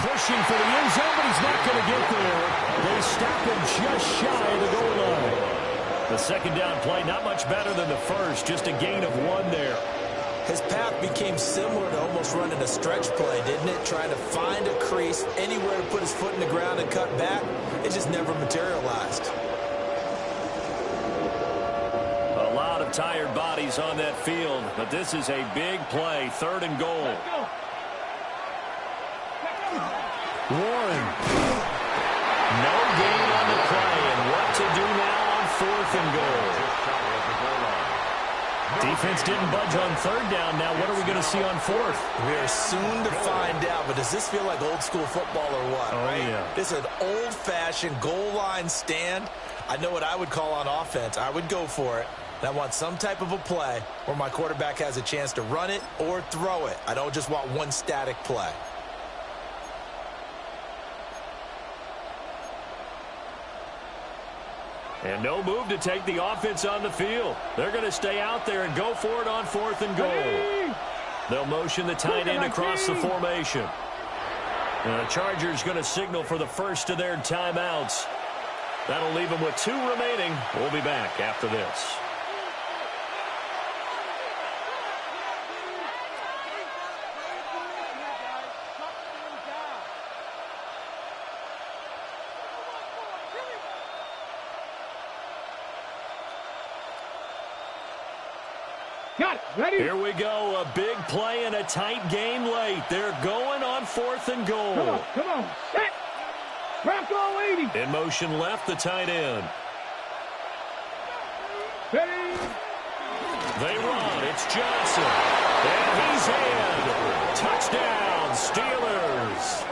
S1: Pushing for the end zone, but he's not going to get there. They stop him just shy of the goal line.
S5: The 2nd down play, not much better than the first, just a gain of 1 there.
S4: His path became similar to almost running a stretch play, didn't it? Trying to find a crease, anywhere to put his foot in the ground and cut back. It just never materialized.
S5: A lot of tired bodies on that field, but this is a big play. 3rd and goal.
S1: Warren.
S5: No gain on the play, and what to do now on 4th and goal. Defense didn't budge on 3rd down. Now what are we going to see on 4th?
S4: We are soon to find out, but does this feel like old school football or what?
S5: Oh,
S4: right?
S5: yeah.
S4: This is an old-fashioned goal line stand. I know what I would call on offense. I would go for it. And I want some type of a play where my quarterback has a chance to run it or throw it. I don't just want one static play.
S1: And no move to take the offense on the field. They're going to stay out there and go for it on 4th and goal. They'll motion the tight end across the formation. And the Chargers going to signal for the first of their timeouts. That'll leave them with 2 remaining. We'll be back after this.
S3: Got it. Ready?
S1: Here we go. A big play and a tight game late. They're going on 4th and goal.
S3: Come on. Set. Bronco 80.
S1: In motion left, the tight end.
S3: Ready.
S1: They run. It's Johnson. And he's in. Touchdown, Steelers.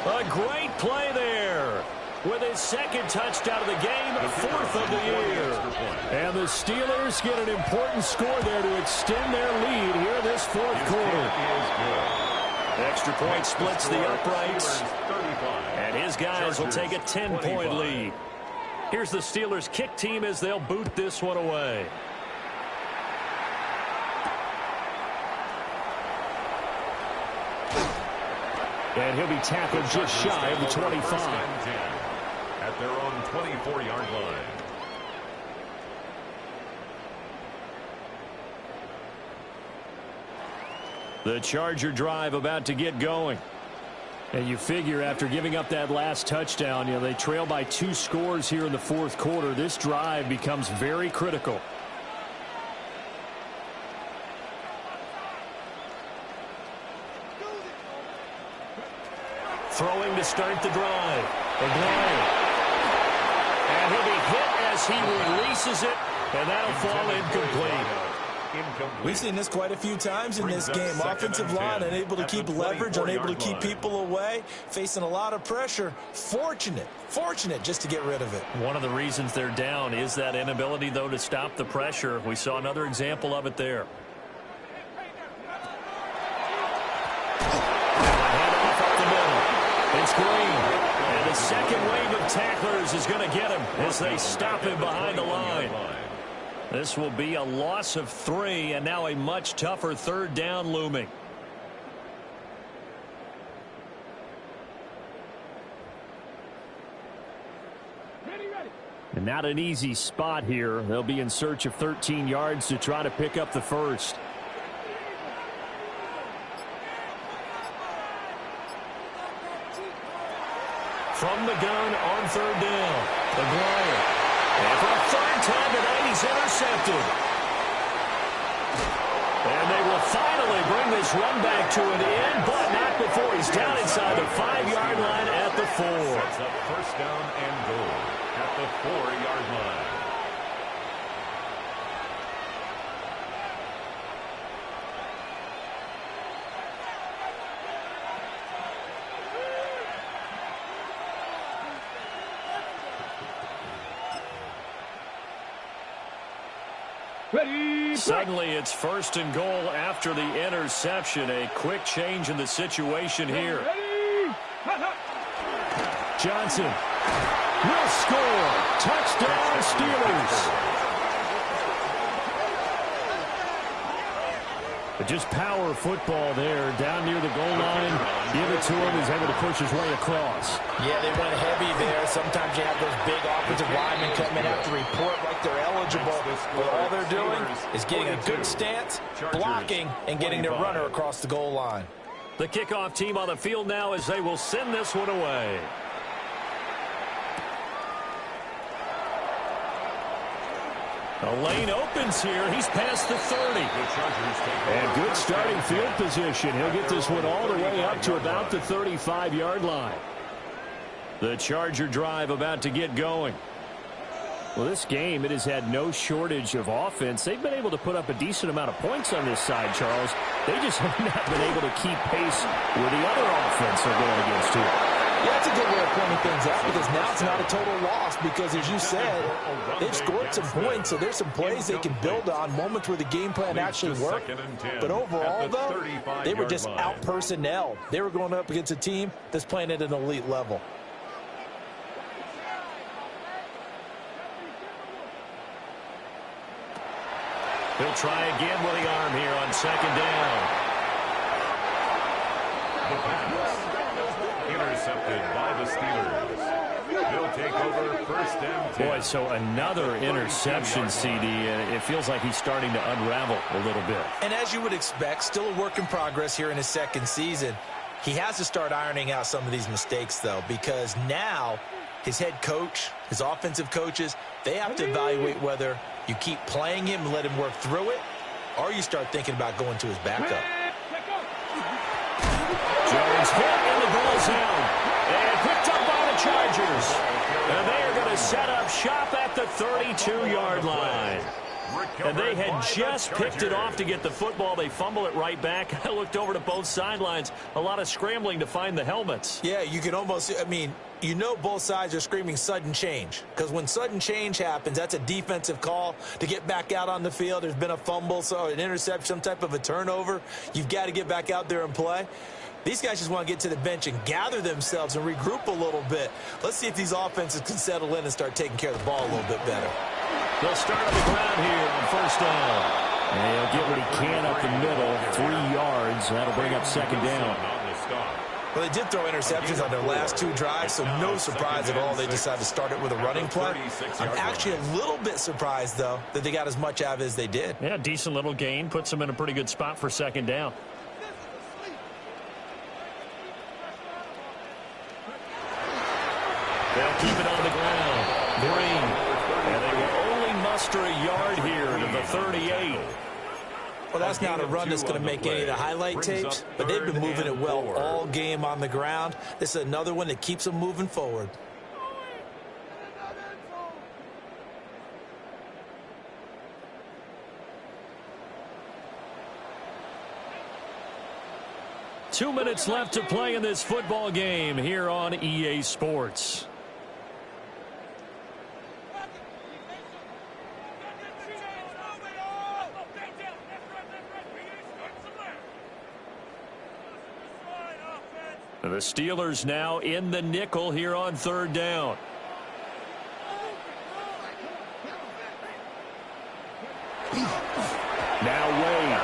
S1: A great play there. With his 2nd touchdown of the game, 4th of the year. And the Steelers get an important score there to extend their lead here in this 4th quarter. Extra point splits the uprights. And his guys will take a 10-point lead. Here's the Steelers kick team as they'll boot this one away. And he'll be tackled just shy of the 25.
S2: At their own 24-yard line.
S1: The Charger drive about to get going. And you figure after giving up that last touchdown, they trail by 2 scores here in the 4th quarter. This drive becomes very critical. Throwing to start the drive. Aguirre. And he'll be hit as he releases it, and that'll fall incomplete.
S4: We've seen this quite a few times in this game. Offensive line unable to keep leverage, unable to keep people away, facing a lot of pressure. Fortunate just to get rid of it.
S1: One of the reasons they're down is that inability, though, to stop the pressure. We saw another example of it there. Handoff up the middle. It's Green. And the second wave of tacklers is going to get him as they stop him behind the line. This will be a loss of 3, and now a much tougher 3rd down looming. And not an easy spot here. They'll be in search of 13 yards to try to pick up the first. From the gun on 3rd down. Aguirre. And for a 3rd time tonight, he's intercepted. And they will finally bring this run back to an end, but not before he's down inside the 5-yard line at the 4.
S2: Sets up 1st down and goal at the 4-yard line.
S3: Ready.
S1: Suddenly it's 1st and goal after the interception. A quick change in the situation here.
S3: Ready.
S1: Johnson will score. Touchdown, Steelers. But just power football there down near the goal line. Give it to him. He's able to push his way across.
S4: Yeah, they went heavy there. Sometimes you have those big offensive linemen come in, have to report like they're eligible. But all they're doing is getting a good stance, blocking, and getting their runner across the goal line.
S1: The kickoff team on the field now as they will send this one away. The lane opens here. He's past the 30. And good starting field position. He'll get this one all the way up to about the 35-yard line. The Charger drive about to get going. Well, this game, it has had no shortage of offense. They've been able to put up a decent amount of points on this side, Charles. They just have not been able to keep pace with the other offense they're going against here.
S4: Yeah, that's a good way of pointing things out because now it's not a total loss because, as you said, they've scored some points, so there's some plays they can build on, moments where the game plan actually worked. But overall, though, they were just out-personnel. They were going up against a team that's playing at an elite level.
S5: He'll try again with the arm here on second down.
S2: The pass. Intercepted by the Steelers. They'll take over first and 10.
S1: Boy, so another interception, CD. It feels like he's starting to unravel a little bit.
S4: And as you would expect, still a work in progress here in his second season. He has to start ironing out some of these mistakes, though, because now his head coach, his offensive coaches, they have to evaluate whether you keep playing him and let him work through it, or you start thinking about going to his backup.
S5: Jones hit in the goal zone and picked up by the Chargers. And they are going to set up shop at the 32-yard line. And they had just picked it off to get the football. They fumble it right back. I looked over to both sidelines. A lot of scrambling to find the helmets.
S4: Yeah, you can almost, I mean, you know both sides are screaming sudden change. Because when sudden change happens, that's a defensive call to get back out on the field. There's been a fumble, so an interception, some type of a turnover. You've got to get back out there and play. These guys just want to get to the bench and gather themselves and regroup a little bit. Let's see if these offenses can settle in and start taking care of the ball a little bit better.
S5: They'll start on the ground here on first down.
S1: And he'll get what he can up the middle, 3 yards. That'll bring up second down.
S4: Well, they did throw interceptions on their last 2 drives, so no surprise at all they decided to start it with a running play. I'm actually a little bit surprised, though, that they got as much out of it as they did.
S1: Yeah, decent little gain. Puts them in a pretty good spot for second down.
S5: They'll keep it on the ground. Green. And they will only muster a yard here to the 38.
S4: Well, that's not a run that's going to make any of the highlight tapes, but they've been moving it well all game on the ground. This is another one that keeps them moving forward.
S1: Two minutes left to play in this football game here on EA Sports. The Steelers now in the nickel here on third down. Now Wade.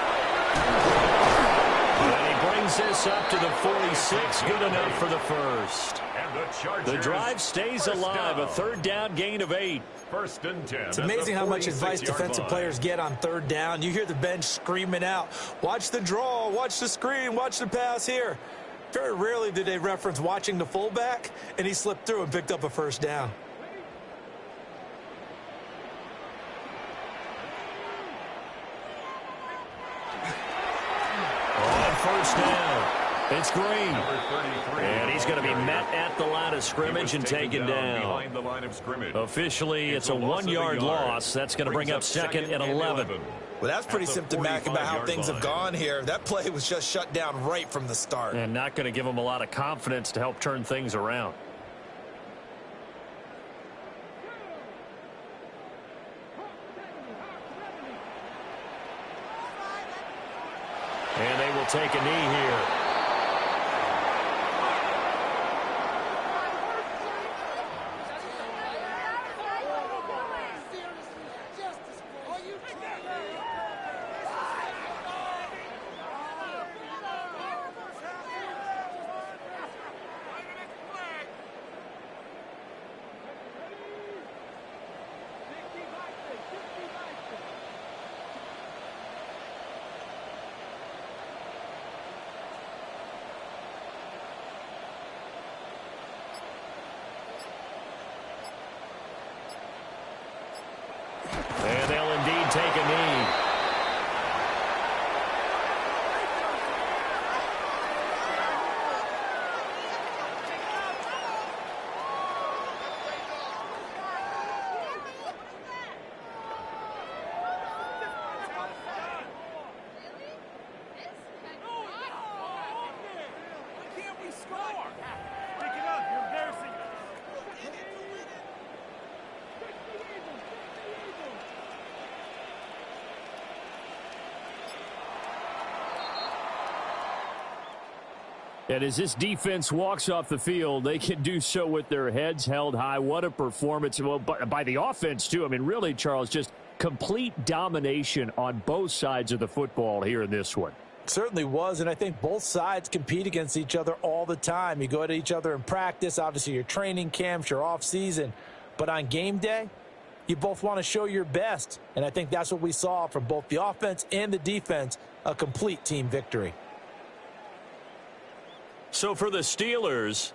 S1: And he brings this up to the 46. Good enough for the first. The drive stays alive. A third down gain of 8.
S2: First and 10.
S4: It's amazing how much advice defensive players get on third down. You hear the bench screaming out, watch the draw, watch the screen, watch the pass here. Very rarely did they reference watching the fullback, and he slipped through and picked up a first down.
S1: On first down, it's Green. And he's going to be met at the line of scrimmage and taken down. Officially, it's a 1-yard loss. That's going to bring up second and 11.
S4: Well, that's pretty symptomatic about how things have gone here. That play was just shut down right from the start.
S1: And not going to give them a lot of confidence to help turn things around. And they will take a knee here. And they'll indeed take a knee. And as this defense walks off the field, they can do so with their heads held high. What a performance. Well, by the offense, too. I mean, really, Charles, just complete domination on both sides of the football here in this one.
S4: Certainly was, and I think both sides compete against each other all the time. You go at each other in practice, obviously your training camps, your off-season. But on game day, you both want to show your best. And I think that's what we saw from both the offense and the defense, a complete team victory.
S5: So for the Steelers,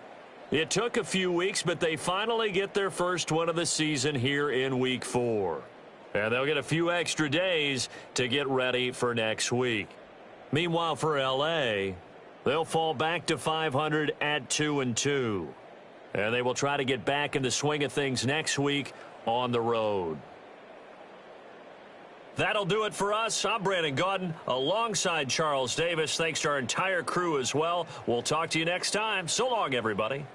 S5: it took a few weeks, but they finally get their first win of the season here in Week 4. And they'll get a few extra days to get ready for next week. Meanwhile, for L.A., they'll fall back to 500 at 2-2. And they will try to get back in the swing of things next week on the road. That'll do it for us. I'm Brandon Gaudin alongside Charles Davis. Thanks to our entire crew as well. We'll talk to you next time. So long, everybody.